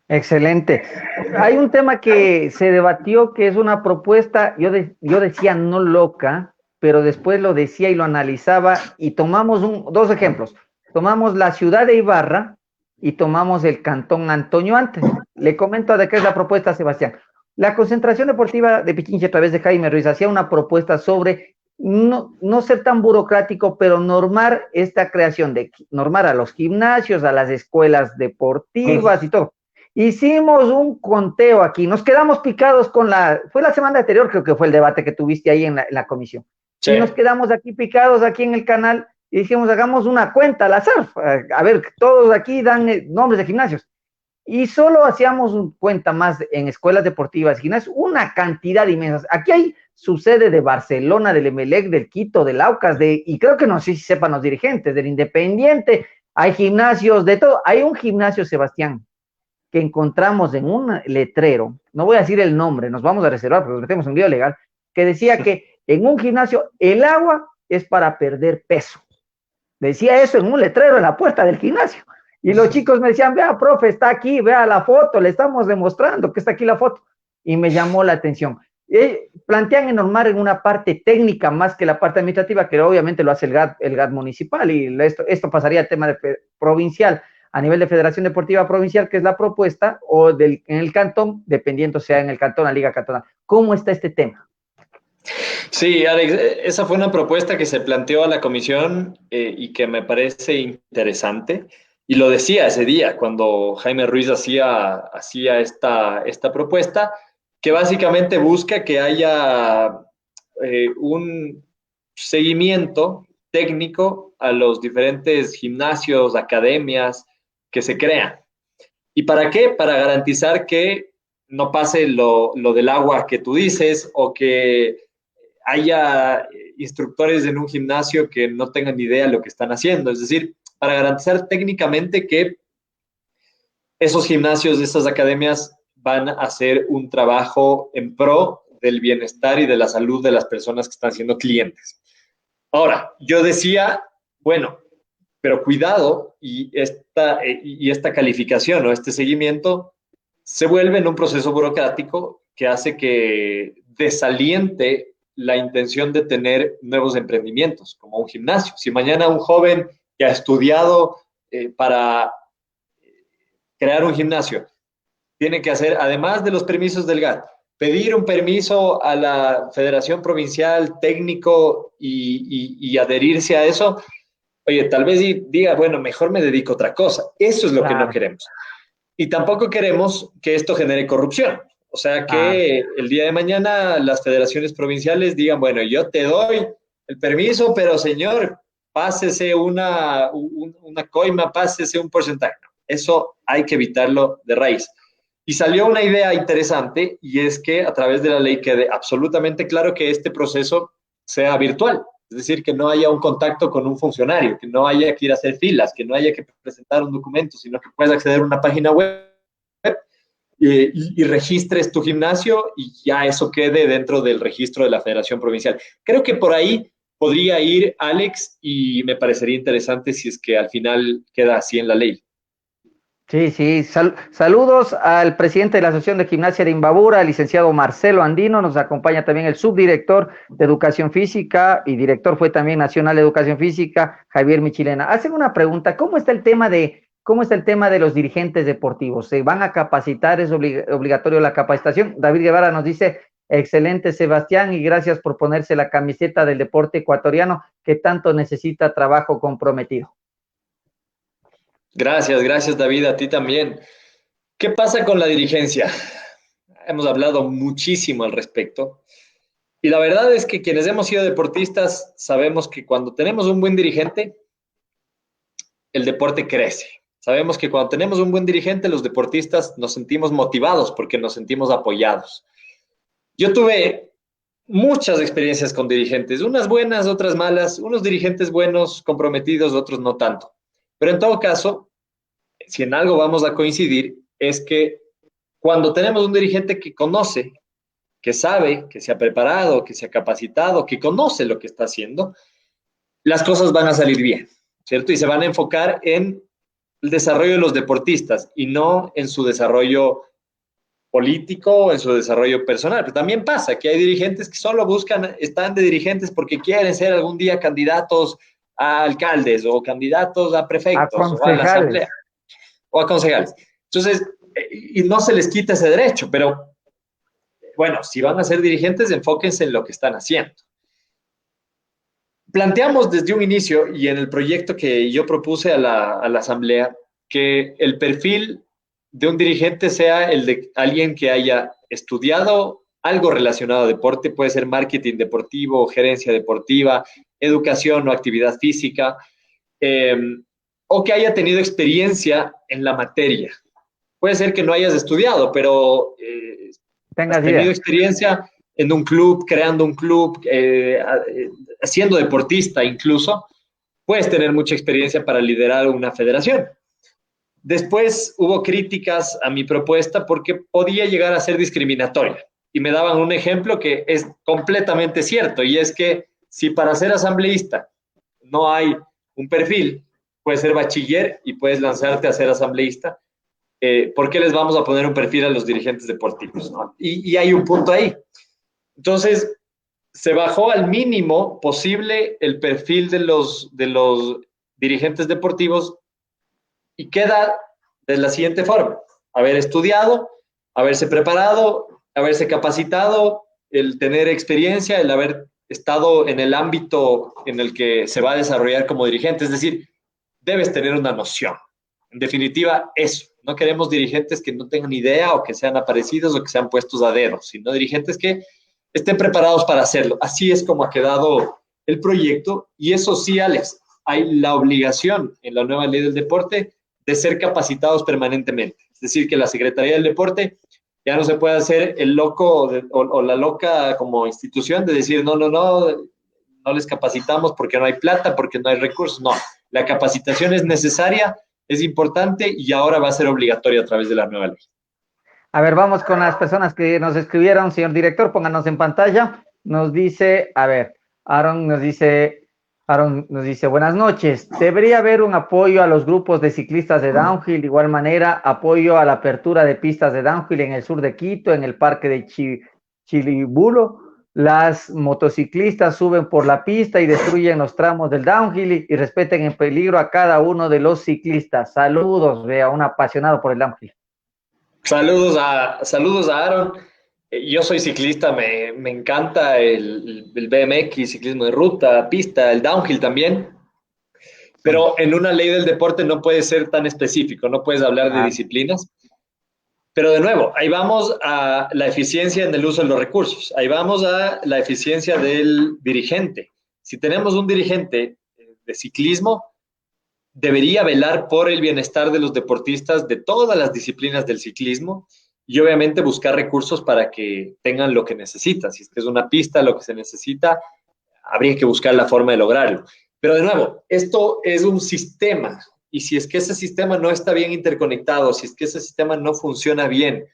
Excelente. Hay un tema que se debatió, que es una propuesta, yo decía no loca, pero después lo decía y lo analizaba, y tomamos dos ejemplos. Tomamos la ciudad de Ibarra y tomamos el cantón Antonio Antes. Le comento de qué es la propuesta, Sebastián. La concentración deportiva de Pichinche, a través de Jaime Ruiz, hacía una propuesta sobre no ser tan burocrático, pero normar esta creación normar a los gimnasios, a las escuelas deportivas y todo. Hicimos un conteo aquí, nos quedamos picados fue la semana anterior, creo que fue el debate que tuviste ahí en la comisión. Sí. Y nos quedamos aquí picados aquí en el canal y dijimos, hagamos una cuenta al azar, a ver, todos aquí dan nombres de gimnasios. Y solo hacíamos cuenta más en escuelas deportivas, gimnasios, una cantidad inmensa. Aquí hay su sede de Barcelona, del Emelec, del Quito, del Aucas, y creo que no sé si sepan los dirigentes, del Independiente, hay gimnasios de todo. Hay un gimnasio, Sebastián, que encontramos en un letrero, no voy a decir el nombre, nos vamos a reservar porque nos metemos en un lío legal, que decía que en un gimnasio el agua es para perder peso. Decía eso en un letrero en la puerta del gimnasio. Y los chicos me decían, vea, profe, está aquí, vea la foto, le estamos demostrando que está aquí la foto. Y me llamó la atención. Plantean normar en una parte técnica más que la parte administrativa, que obviamente lo hace el GAD municipal, y esto pasaría al tema provincial, a nivel de Federación Deportiva Provincial, que es la propuesta, o en el cantón, dependiendo sea en el cantón, la liga cantonal. ¿Cómo está este tema? Sí, Alex, esa fue una propuesta que se planteó a la comisión y que me parece interesante. Y lo decía ese día, cuando Jaime Ruiz hacía esta propuesta, que básicamente busca que haya un seguimiento técnico a los diferentes gimnasios, academias que se crean. ¿Y para qué? Para garantizar que no pase lo del agua que tú dices o que haya instructores en un gimnasio que no tengan ni idea de lo que están haciendo. Es decir, para garantizar técnicamente que esos gimnasios, esas academias van a hacer un trabajo en pro del bienestar y de la salud de las personas que están siendo clientes. Ahora, yo decía, bueno, pero cuidado y esta calificación o este seguimiento se vuelve en un proceso burocrático que hace que desaliente la intención de tener nuevos emprendimientos, como un gimnasio. Si mañana un joven que ha estudiado para crear un gimnasio tiene que hacer, además de los permisos del GAT, pedir un permiso a la Federación Provincial técnico y adherirse a eso, oye, tal vez diga, bueno, mejor me dedico a otra cosa. Eso es lo que no queremos. Y tampoco queremos que esto genere corrupción. O sea, que el día de mañana las federaciones provinciales digan, bueno, yo te doy el permiso, pero señor, pásese una coima, pásese un porcentaje. Eso hay que evitarlo de raíz. Y salió una idea interesante, y es que a través de la ley quede absolutamente claro que este proceso sea virtual. Es decir, que no haya un contacto con un funcionario, que no haya que ir a hacer filas, que no haya que presentar un documento, sino que puedas acceder a una página web y registres tu gimnasio y ya eso quede dentro del registro de la Federación Provincial. Creo que por ahí podría ir Alex y me parecería interesante si es que al final queda así en la ley. Sí, sí. Saludos al presidente de la Asociación de Gimnasia de Imbabura, el licenciado Marcelo Andino. Nos acompaña también el subdirector de Educación Física y director fue también nacional de Educación Física, Javier Michilena. Hacen una pregunta, ¿cómo está el tema de los dirigentes deportivos? ¿Se van a capacitar? ¿Es obligatorio la capacitación? David Guevara nos dice, excelente Sebastián y gracias por ponerse la camiseta del deporte ecuatoriano que tanto necesita trabajo comprometido. Gracias David, a ti también. ¿Qué pasa con la dirigencia? Hemos hablado muchísimo al respecto. Y la verdad es que quienes hemos sido deportistas sabemos que cuando tenemos un buen dirigente, el deporte crece. Sabemos que cuando tenemos un buen dirigente, los deportistas nos sentimos motivados porque nos sentimos apoyados. Yo tuve muchas experiencias con dirigentes, unas buenas, otras malas, unos dirigentes buenos, comprometidos, otros no tanto. Pero en todo caso, si en algo vamos a coincidir, es que cuando tenemos un dirigente que conoce, que sabe, que se ha preparado, que se ha capacitado, que conoce lo que está haciendo, las cosas van a salir bien, ¿cierto? Y se van a enfocar en el desarrollo de los deportistas y no en su desarrollo político o en su desarrollo personal. Pero también pasa que hay dirigentes que solo están de dirigentes porque quieren ser algún día candidatos a alcaldes o candidatos a prefectos o a la asamblea o a concejales. Entonces, y no se les quita ese derecho, pero bueno, si van a ser dirigentes, enfóquense en lo que están haciendo. Planteamos desde un inicio y en el proyecto que yo propuse a la asamblea que el perfil de un dirigente sea el de alguien que haya estudiado algo relacionado a deporte, puede ser marketing deportivo, gerencia deportiva, educación o actividad física, o que haya tenido experiencia en la materia. Puede ser que no hayas estudiado, pero has tenido experiencia en un club, creando un club, siendo deportista incluso, puedes tener mucha experiencia para liderar una federación. Después hubo críticas a mi propuesta porque podía llegar a ser discriminatoria. Y me daban un ejemplo que es completamente cierto, y es que si para ser asambleísta no hay un perfil, puedes ser bachiller y puedes lanzarte a ser asambleísta, ¿por qué les vamos a poner un perfil a los dirigentes deportivos? ¿No? Y hay un punto ahí. Entonces, se bajó al mínimo posible el perfil de los dirigentes deportivos y queda de la siguiente forma: haber estudiado, haberse preparado, haberse capacitado, el tener experiencia, el haber estado en el ámbito en el que se va a desarrollar como dirigente. Es decir, debes tener una noción. En definitiva, eso. No queremos dirigentes que no tengan idea o que sean aparecidos o que sean puestos a dedo, sino dirigentes que estén preparados para hacerlo. Así es como ha quedado el proyecto. Y eso sí, Alex, hay la obligación en la nueva ley del deporte de ser capacitados permanentemente. Es decir, que la Secretaría del Deporte ya no se puede hacer el loco o la loca como institución de decir, no les capacitamos porque no hay plata, porque no hay recursos. No, la capacitación es necesaria, es importante y ahora va a ser obligatoria a través de la nueva ley. A ver, vamos con las personas que nos escribieron, señor director, pónganos en pantalla. Nos dice, a ver, Aaron nos dice, buenas noches. Debería haber un apoyo a los grupos de ciclistas de downhill, de igual manera, apoyo a la apertura de pistas de downhill en el sur de Quito, en el parque de Chilibulo. Las motociclistas suben por la pista y destruyen los tramos del downhill y respeten en peligro a cada uno de los ciclistas. Saludos, vea, un apasionado por el downhill. Saludos a Aaron. Yo soy ciclista, me encanta el BMX, ciclismo de ruta, pista, el downhill también. Pero en una ley del deporte no puede ser tan específico, no puedes hablar de disciplinas. Pero de nuevo, ahí vamos a la eficiencia en el uso de los recursos, ahí vamos a la eficiencia del dirigente. Si tenemos un dirigente de ciclismo, debería velar por el bienestar de los deportistas de todas las disciplinas del ciclismo y obviamente buscar recursos para que tengan lo que necesitan. Si es que es una pista, lo que se necesita, habría que buscar la forma de lograrlo. Pero de nuevo, esto es un sistema y si es que ese sistema no está bien interconectado, si es que ese sistema no funciona bien,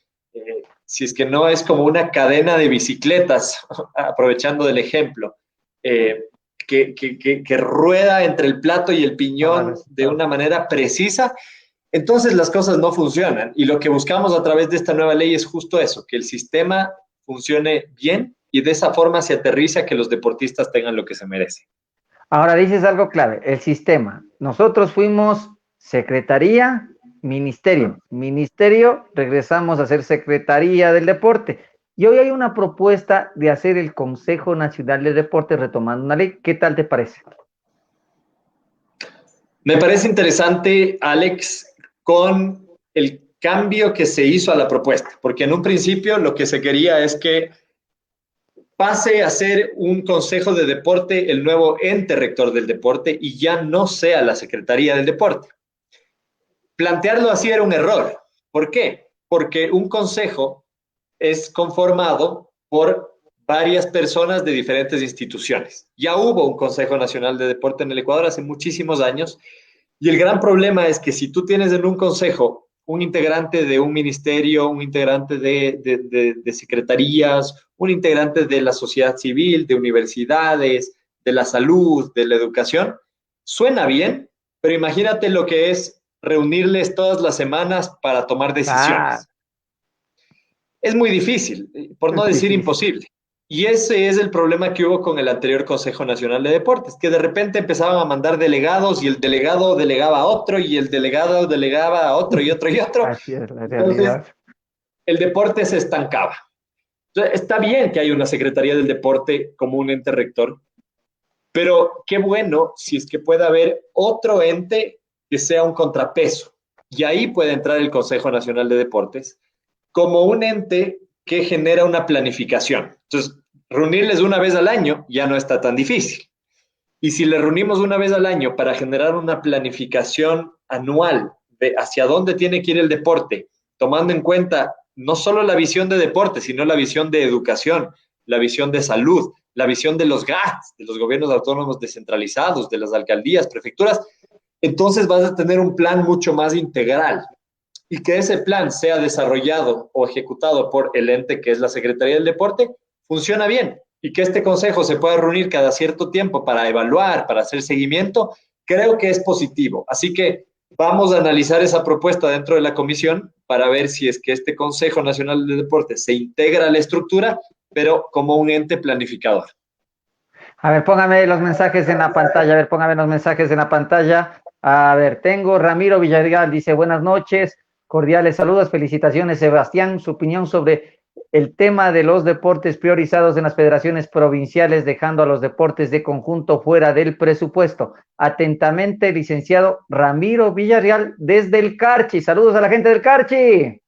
si es que no es como una cadena de bicicletas, aprovechando del ejemplo, que rueda entre el plato y el piñón de una manera precisa, entonces las cosas no funcionan. Y lo que buscamos a través de esta nueva ley es justo eso, que el sistema funcione bien y de esa forma se aterriza que los deportistas tengan lo que se merecen. Ahora dices algo clave, el sistema. Nosotros fuimos secretaría, ministerio. Ministerio, regresamos a ser secretaría del deporte. Y hoy hay una propuesta de hacer el Consejo Nacional de Deporte retomando una ley. ¿Qué tal te parece? Me parece interesante, Alex, con el cambio que se hizo a la propuesta, porque en un principio lo que se quería es que pase a ser un consejo de deporte el nuevo ente rector del deporte y ya no sea la Secretaría del Deporte. Plantearlo así era un error. ¿Por qué? Porque un consejo es conformado por varias personas de diferentes instituciones. Ya hubo un Consejo Nacional de Deporte en el Ecuador hace muchísimos años y el gran problema es que si tú tienes en un consejo un integrante de un ministerio, un integrante de secretarías, un integrante de la sociedad civil, de universidades, de la salud, de la educación, suena bien, pero imagínate lo que es reunirles todas las semanas para tomar decisiones. Es muy difícil, por no decir imposible. Y ese es el problema que hubo con el anterior Consejo Nacional de Deportes, que de repente empezaban a mandar delegados y el delegado delegaba a otro y el delegado delegaba a otro y otro y otro. Así es la realidad. Entonces, el deporte se estancaba. Entonces, está bien que haya una Secretaría del Deporte como un ente rector, pero qué bueno si es que puede haber otro ente que sea un contrapeso. Y ahí puede entrar el Consejo Nacional de Deportes como un ente que genera una planificación. Entonces, reunirles una vez al año ya no está tan difícil. Y si le reunimos una vez al año para generar una planificación anual de hacia dónde tiene que ir el deporte, tomando en cuenta no solo la visión de deporte, sino la visión de educación, la visión de salud, la visión de los GATS, de los gobiernos autónomos descentralizados, de las alcaldías, prefecturas, entonces vas a tener un plan mucho más integral. Y que ese plan sea desarrollado o ejecutado por el ente que es la Secretaría del Deporte, funciona bien. Y que este consejo se pueda reunir cada cierto tiempo para evaluar, para hacer seguimiento, creo que es positivo. Así que vamos a analizar esa propuesta dentro de la comisión para ver si es que este Consejo Nacional de Deporte se integra a la estructura, pero como un ente planificador. A ver, póngame los mensajes en la pantalla. A ver, póngame los mensajes en la pantalla. A ver, tengo Ramiro Villarreal, dice buenas noches. Cordiales saludos, felicitaciones, Sebastián. Su opinión sobre el tema de los deportes priorizados en las federaciones provinciales, dejando a los deportes de conjunto fuera del presupuesto. Atentamente, licenciado Ramiro Villarreal, desde el Carchi. Saludos a la gente del Carchi.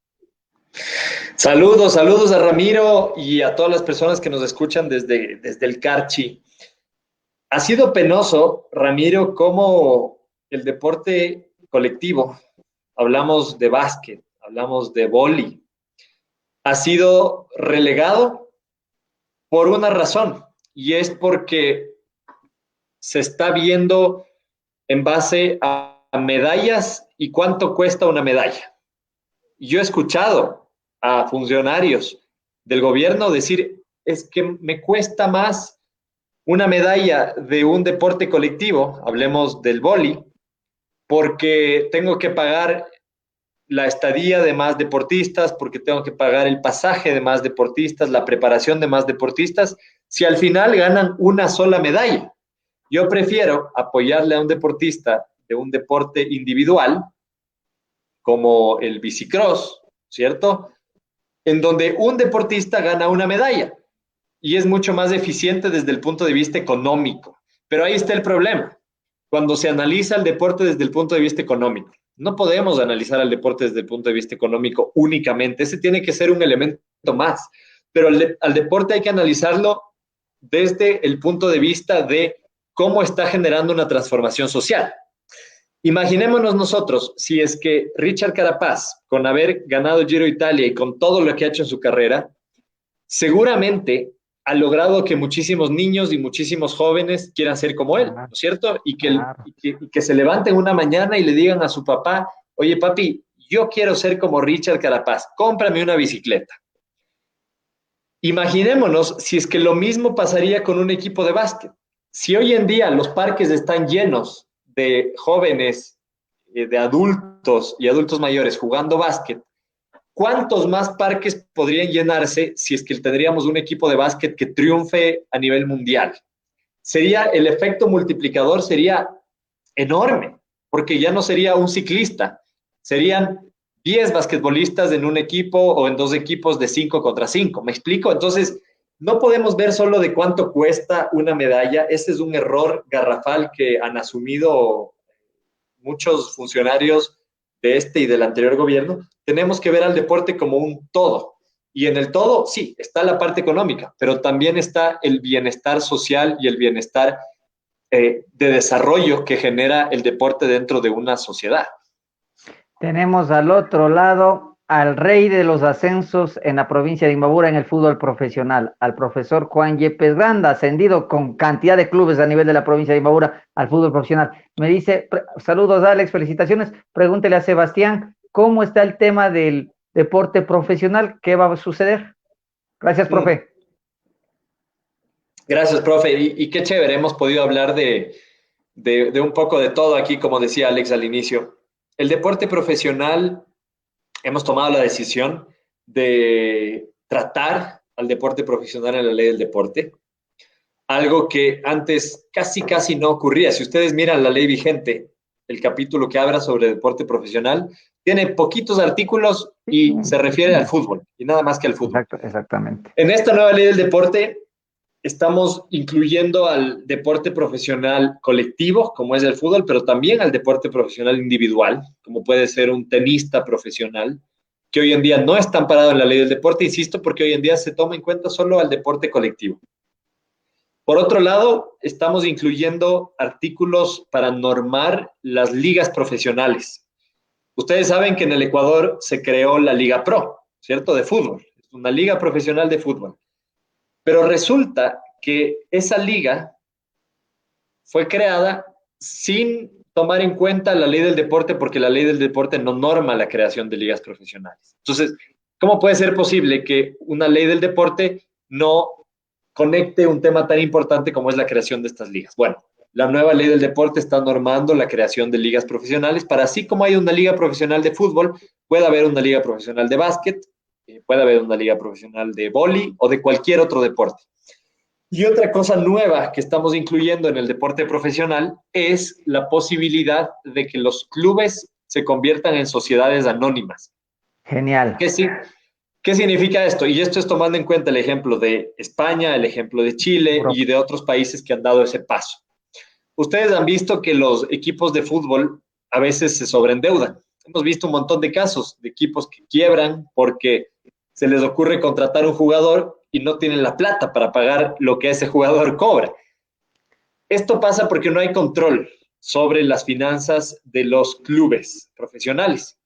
Saludos, saludos a Ramiro y a todas las personas que nos escuchan desde el Carchi. Ha sido penoso, Ramiro, como el deporte colectivo, hablamos de básquet, hablamos de vóley, ha sido relegado por una razón, y es porque se está viendo en base a medallas y cuánto cuesta una medalla. Yo he escuchado a funcionarios del gobierno decir, es que me cuesta más una medalla de un deporte colectivo, hablemos del vóley, porque tengo que pagar la estadía de más deportistas, porque tengo que pagar el pasaje de más deportistas, la preparación de más deportistas, si al final ganan una sola medalla. Yo prefiero apoyarle a un deportista de un deporte individual, como el bicicross, ¿cierto? En donde un deportista gana una medalla y es mucho más eficiente desde el punto de vista económico. Pero ahí está el problema. Cuando se analiza el deporte desde el punto de vista económico, no podemos analizar el deporte desde el punto de vista económico únicamente. Ese tiene que ser un elemento más. Pero al deporte hay que analizarlo desde el punto de vista de cómo está generando una transformación social. Imaginémonos nosotros, si es que Richard Carapaz, con haber ganado el Giro de Italia y con todo lo que ha hecho en su carrera, seguramente ha logrado que muchísimos niños y muchísimos jóvenes quieran ser como él, ¿no es cierto? Y que se levanten una mañana y le digan a su papá, oye papi, yo quiero ser como Richard Carapaz, cómprame una bicicleta. Imaginémonos si es que lo mismo pasaría con un equipo de básquet. Si hoy en día los parques están llenos de jóvenes, de adultos y adultos mayores jugando básquet, ¿cuántos más parques podrían llenarse si es que tendríamos un equipo de básquet que triunfe a nivel mundial? El efecto multiplicador sería enorme, porque ya no sería un ciclista, serían 10 basquetbolistas en un equipo o en dos equipos de 5 contra 5. ¿Me explico? Entonces, no podemos ver solo de cuánto cuesta una medalla. Ese es un error garrafal que han asumido muchos funcionarios de este y del anterior gobierno. Tenemos que ver al deporte como un todo. Y en el todo, sí, está la parte económica, pero también está el bienestar social y el bienestar de desarrollo que genera el deporte dentro de una sociedad. Tenemos al otro lado al rey de los ascensos en la provincia de Imbabura en el fútbol profesional, al profesor Juan Yepes Granda, ascendido con cantidad de clubes a nivel de la provincia de Imbabura al fútbol profesional. Me dice, saludos Alex, felicitaciones, pregúntele a Sebastián, ¿cómo está el tema del deporte profesional? ¿Qué va a suceder? Gracias, profe. Gracias, profe. Y qué chévere, hemos podido hablar de un poco de todo aquí, como decía Alex al inicio. El deporte profesional, hemos tomado la decisión de tratar al deporte profesional en la ley del deporte, algo que antes casi no ocurría. Si ustedes miran la ley vigente, el capítulo que habla sobre deporte profesional, tiene poquitos artículos y se refiere al fútbol, y nada más que al fútbol. Exactamente. En esta nueva ley del deporte estamos incluyendo al deporte profesional colectivo, como es el fútbol, pero también al deporte profesional individual, como puede ser un tenista profesional, que hoy en día no está amparado en la ley del deporte, insisto, porque hoy en día se toma en cuenta solo al deporte colectivo. Por otro lado, estamos incluyendo artículos para normar las ligas profesionales. Ustedes saben que en el Ecuador se creó la Liga Pro, ¿cierto? De fútbol, es una liga profesional de fútbol. Pero resulta que esa liga fue creada sin tomar en cuenta la ley del deporte, porque la ley del deporte no norma la creación de ligas profesionales. Entonces, ¿cómo puede ser posible que una ley del deporte no conecte un tema tan importante como es la creación de estas ligas? Bueno, la nueva ley del deporte está normando la creación de ligas profesionales para, así como hay una liga profesional de fútbol, puede haber una liga profesional de básquet, puede haber una liga profesional de vóley o de cualquier otro deporte. Y otra cosa nueva que estamos incluyendo en el deporte profesional es la posibilidad de que los clubes se conviertan en sociedades anónimas. Genial. ¿Qué significa esto? Y esto es tomando en cuenta el ejemplo de España, el ejemplo de Chile y de otros países que han dado ese paso. Ustedes han visto que los equipos de fútbol a veces se sobreendeudan. Hemos visto un montón de casos de equipos que quiebran porque se les ocurre contratar un jugador y no tienen la plata para pagar lo que ese jugador cobra. Esto pasa porque no hay control sobre las finanzas de los clubes profesionales.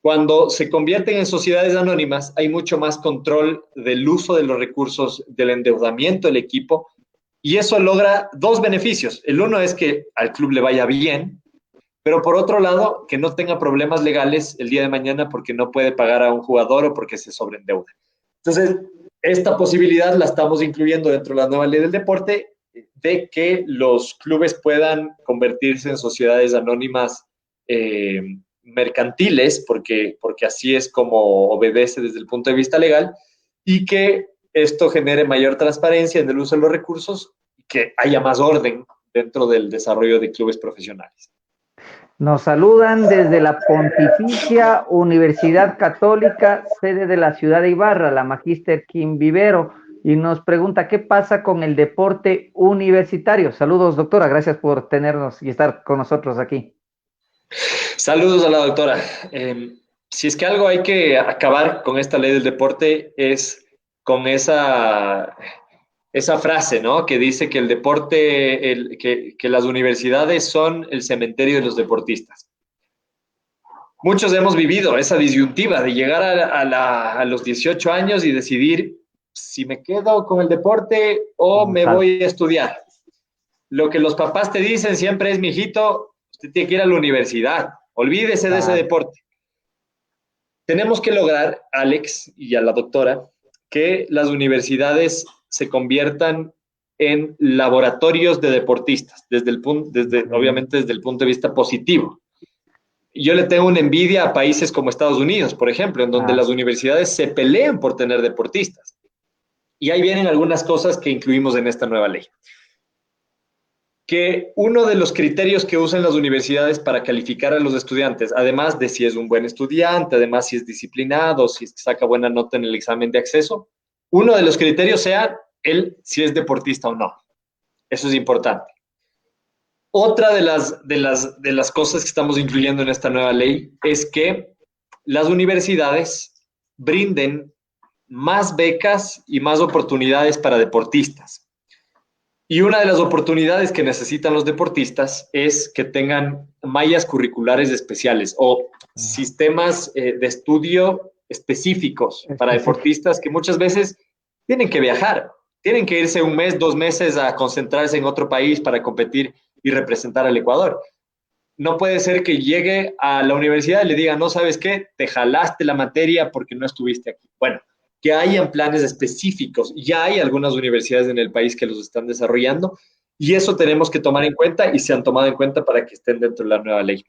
Cuando se convierten en sociedades anónimas, hay mucho más control del uso de los recursos, del endeudamiento del equipo, y eso logra dos beneficios. El uno es que al club le vaya bien, pero por otro lado, que no tenga problemas legales el día de mañana porque no puede pagar a un jugador o porque se sobreendeuda. Entonces, esta posibilidad la estamos incluyendo dentro de la nueva ley del deporte, de que los clubes puedan convertirse en sociedades anónimas mercantiles, porque así es como obedece desde el punto de vista legal, y que esto genere mayor transparencia en el uso de los recursos y que haya más orden dentro del desarrollo de clubes profesionales. Nos saludan desde la Pontificia Universidad Católica, sede de la ciudad de Ibarra, la Magíster Kim Vivero, y nos pregunta qué pasa con el deporte universitario. Saludos, doctora, gracias por tenernos y estar con nosotros aquí. Saludos a la doctora. Si es que algo hay que acabar con esta ley del deporte es con esa frase, ¿no? Que dice que el deporte, que las universidades son el cementerio de los deportistas. Muchos hemos vivido esa disyuntiva de llegar a los 18 años y decidir si me quedo con el deporte o me voy a estudiar. Lo que los papás te dicen siempre es, mijito, usted tiene que ir a la universidad, olvídese de ese deporte. Tenemos que lograr, Alex y a la doctora, que las universidades se conviertan en laboratorios de deportistas, obviamente desde el punto de vista positivo. Yo le tengo una envidia a países como Estados Unidos, por ejemplo, en donde las universidades se pelean por tener deportistas. Y ahí vienen algunas cosas que incluimos en esta nueva ley. Que uno de los criterios que usan las universidades para calificar a los estudiantes, además de si es un buen estudiante, además si es disciplinado, si saca buena nota en el examen de acceso, uno de los criterios sea si es deportista o no. Eso es importante. Otra de las cosas que estamos incluyendo en esta nueva ley es que las universidades brinden más becas y más oportunidades para deportistas. Y una de las oportunidades que necesitan los deportistas es que tengan mallas curriculares especiales o sistemas de estudio específicos para deportistas que muchas veces tienen que viajar, tienen que irse un mes, 2 meses a concentrarse en otro país para competir y representar al Ecuador. No puede ser que llegue a la universidad y le diga, no, ¿sabes qué? Te jalaste la materia porque no estuviste aquí. Bueno, que hayan planes específicos. Ya hay algunas universidades en el país que los están desarrollando y eso tenemos que tomar en cuenta y se han tomado en cuenta para que estén dentro de la nueva ley.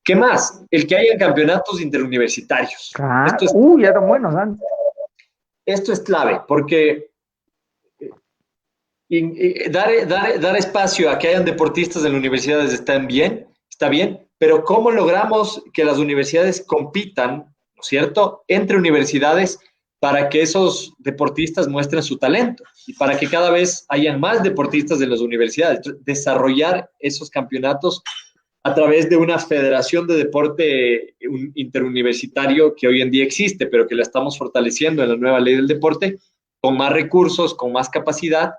¿Qué más? El que hayan campeonatos interuniversitarios. Ya eran buenos antes. Esto es clave porque dar espacio a que hayan deportistas en las universidades está bien, pero ¿cómo logramos que las universidades compitan, ¿no es cierto?, entre universidades para que esos deportistas muestren su talento y para que cada vez hayan más deportistas en las universidades? Entonces, desarrollar esos campeonatos a través de una federación de deporte interuniversitario que hoy en día existe, pero que la estamos fortaleciendo en la nueva ley del deporte, con más recursos, con más capacidad,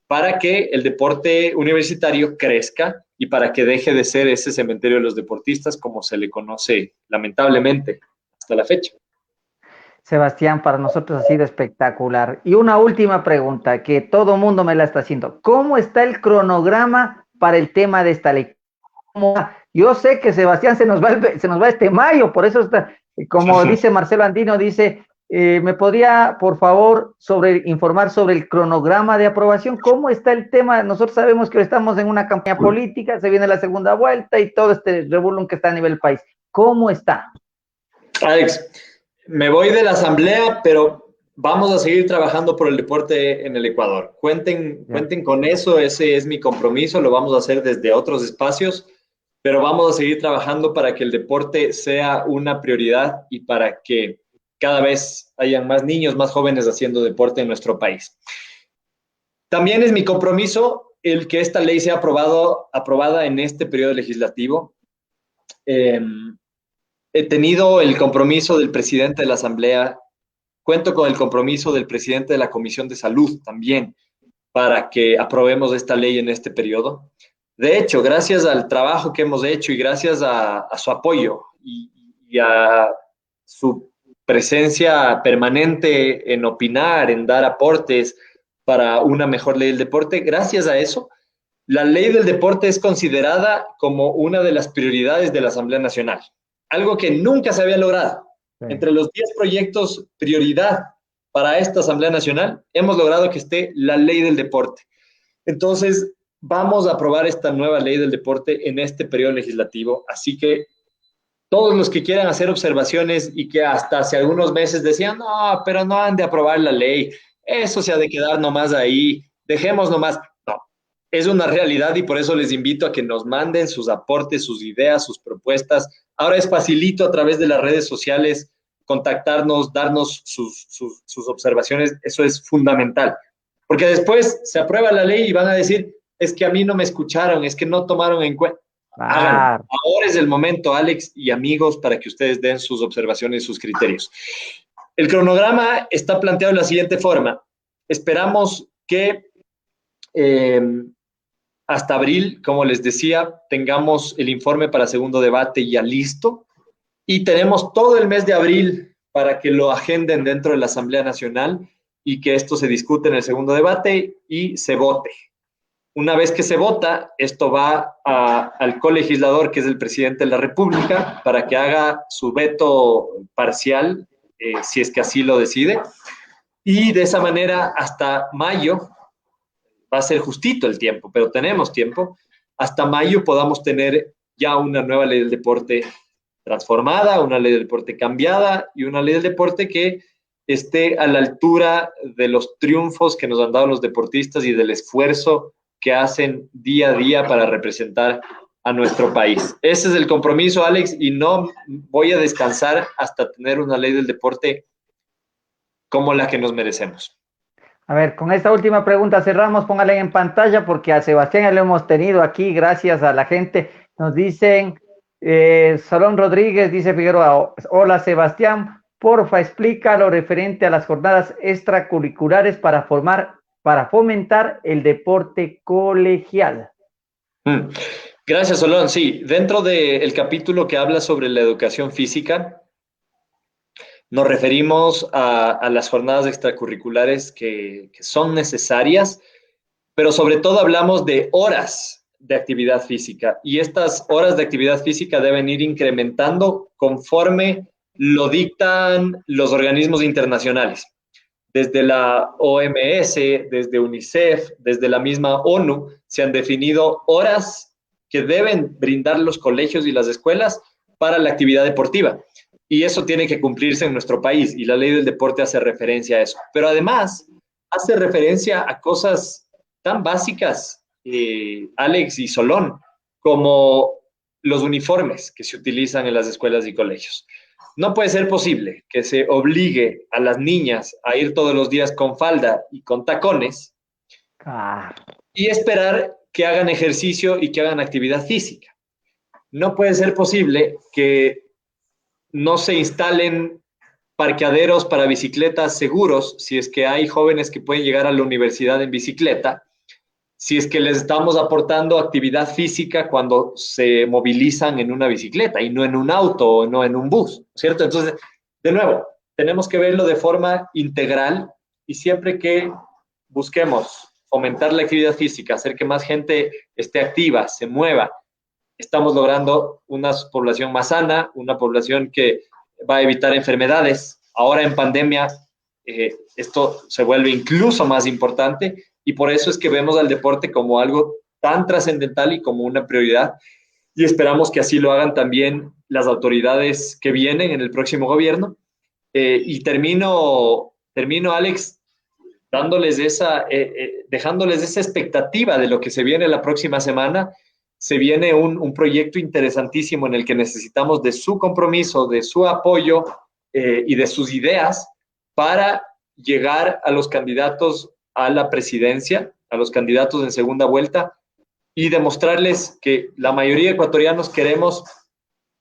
para que el deporte universitario crezca y para que deje de ser ese cementerio de los deportistas como se le conoce lamentablemente hasta la fecha. Sebastián, para nosotros ha sido espectacular. Y una última pregunta que todo mundo me la está haciendo. ¿Cómo está el cronograma para el tema de esta ley? Yo sé que Sebastián se nos va este mayo, por eso está, como dice Marcelo Andino, dice, ¿me podría, por favor, informar sobre el cronograma de aprobación? ¿Cómo está el tema? Nosotros sabemos que estamos en una campaña política, se viene la segunda vuelta y todo este revolúm que está a nivel país. ¿Cómo está? Alex, me voy de la asamblea, pero vamos a seguir trabajando por el deporte en el Ecuador. Cuenten con eso, ese es mi compromiso, lo vamos a hacer desde otros espacios, pero vamos a seguir trabajando para que el deporte sea una prioridad y para que cada vez hayan más niños, más jóvenes haciendo deporte en nuestro país. También es mi compromiso el que esta ley sea aprobada en este periodo legislativo. he tenido el compromiso del presidente de la Asamblea, cuento con el compromiso del presidente de la Comisión de Salud también para que aprobemos esta ley en este periodo. De hecho, gracias al trabajo que hemos hecho y gracias a su apoyo y a su presencia permanente en opinar, en dar aportes para una mejor ley del deporte, gracias a eso, la ley del deporte es considerada como una de las prioridades de la Asamblea Nacional, algo que nunca se había logrado. Sí. Entre los 10 proyectos prioridad para esta Asamblea Nacional, hemos logrado que esté la ley del deporte. Entonces, vamos a aprobar esta nueva ley del deporte en este periodo legislativo, así que todos los que quieran hacer observaciones y que hasta hace algunos meses decían, no, pero no han de aprobar la ley, eso se ha de quedar nomás ahí, dejemos nomás. No, es una realidad y por eso les invito a que nos manden sus aportes, sus ideas, sus propuestas. Ahora es facilito a través de las redes sociales contactarnos, darnos sus observaciones, eso es fundamental. Porque después se aprueba la ley y van a decir, es que a mí no me escucharon, es que no tomaron en cuenta. Háganlo. Ahora es el momento, Alex y amigos, para que ustedes den sus observaciones y sus criterios. El cronograma está planteado de la siguiente forma. Esperamos que hasta abril, como les decía, tengamos el informe para segundo debate ya listo y tenemos todo el mes de abril para que lo agenden dentro de la Asamblea Nacional y que esto se discute en el segundo debate y se vote. Una vez que se vota, esto va al colegislador, que es el presidente de la República, para que haga su veto parcial, si es que así lo decide. Y de esa manera, hasta mayo, va a ser justito el tiempo, pero tenemos tiempo, hasta mayo podamos tener ya una nueva ley del deporte transformada, una ley del deporte cambiada y una ley del deporte que esté a la altura de los triunfos que nos han dado los deportistas y del esfuerzo que hacen día a día para representar a nuestro país. Ese es el compromiso, Alex, y no voy a descansar hasta tener una ley del deporte como la que nos merecemos. A ver, con esta última pregunta cerramos, póngale en pantalla porque a Sebastián ya lo hemos tenido aquí, gracias a la gente. Nos dicen, Solón Rodríguez, dice Figueroa, hola Sebastián, porfa explica lo referente a las jornadas extracurriculares para fomentar el deporte colegial. Gracias, Solón. Sí, dentro del capítulo que habla sobre la educación física, nos referimos a las jornadas extracurriculares que son necesarias, pero sobre todo hablamos de horas de actividad física y estas horas de actividad física deben ir incrementando conforme lo dictan los organismos internacionales. Desde la OMS, desde UNICEF, desde la misma ONU, se han definido horas que deben brindar los colegios y las escuelas para la actividad deportiva. Y eso tiene que cumplirse en nuestro país y la ley del deporte hace referencia a eso. Pero además hace referencia a cosas tan básicas, Alex y Solón, como los uniformes que se utilizan en las escuelas y colegios. No puede ser posible que se obligue a las niñas a ir todos los días con falda y con tacones y esperar que hagan ejercicio y que hagan actividad física. No puede ser posible que no se instalen parqueaderos para bicicletas seguros si es que hay jóvenes que pueden llegar a la universidad en bicicleta, si es que les estamos aportando actividad física cuando se movilizan en una bicicleta y no en un auto o no en un bus, ¿cierto? Entonces, de nuevo, tenemos que verlo de forma integral y siempre que busquemos fomentar la actividad física, hacer que más gente esté activa, se mueva, estamos logrando una población más sana, una población que va a evitar enfermedades. Ahora en pandemia, esto se vuelve incluso más importante y por eso es que vemos al deporte como algo tan trascendental y como una prioridad y esperamos que así lo hagan también las autoridades que vienen en el próximo gobierno. Y termino, Alex, dándoles dejándoles esa expectativa de lo que se viene la próxima semana. Se viene un proyecto interesantísimo en el que necesitamos de su compromiso, de su apoyo y de sus ideas para llegar a los candidatos a la presidencia, a los candidatos en segunda vuelta y demostrarles que la mayoría de ecuatorianos queremos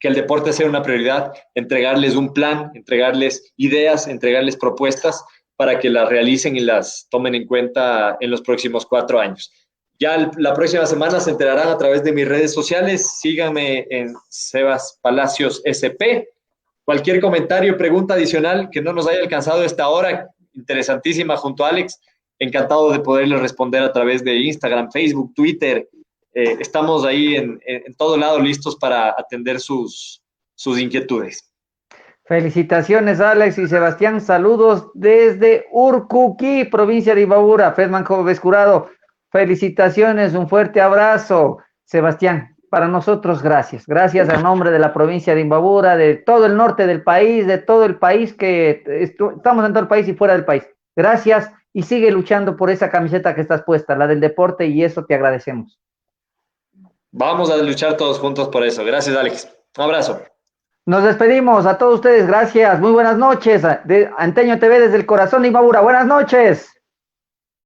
que el deporte sea una prioridad, entregarles un plan, entregarles ideas, entregarles propuestas para que las realicen y las tomen en cuenta en los próximos 4 años. Ya la próxima semana se enterarán a través de mis redes sociales. Síganme en Sebas Palacios SP. Cualquier comentario, pregunta adicional que no nos haya alcanzado esta hora, interesantísima junto a Alex, encantado de poderles responder a través de Instagram, Facebook, Twitter. Estamos ahí en todo lado listos para atender sus inquietudes. Felicitaciones, Alex y Sebastián. Saludos desde Urcuquí, provincia de Imbabura. Fedman Joves Curado. Felicitaciones, un fuerte abrazo. Sebastián, para nosotros, gracias. Gracias a nombre de la provincia de Imbabura, de todo el norte del país, de todo el país que estamos en todo el país y fuera del país. Gracias y sigue luchando por esa camiseta que estás puesta, la del deporte, y eso te agradecemos. Vamos a luchar todos juntos por eso. Gracias, Alex. Un abrazo. Nos despedimos a todos ustedes, gracias, muy buenas noches, de Anteño TV desde el corazón de Imbabura, buenas noches.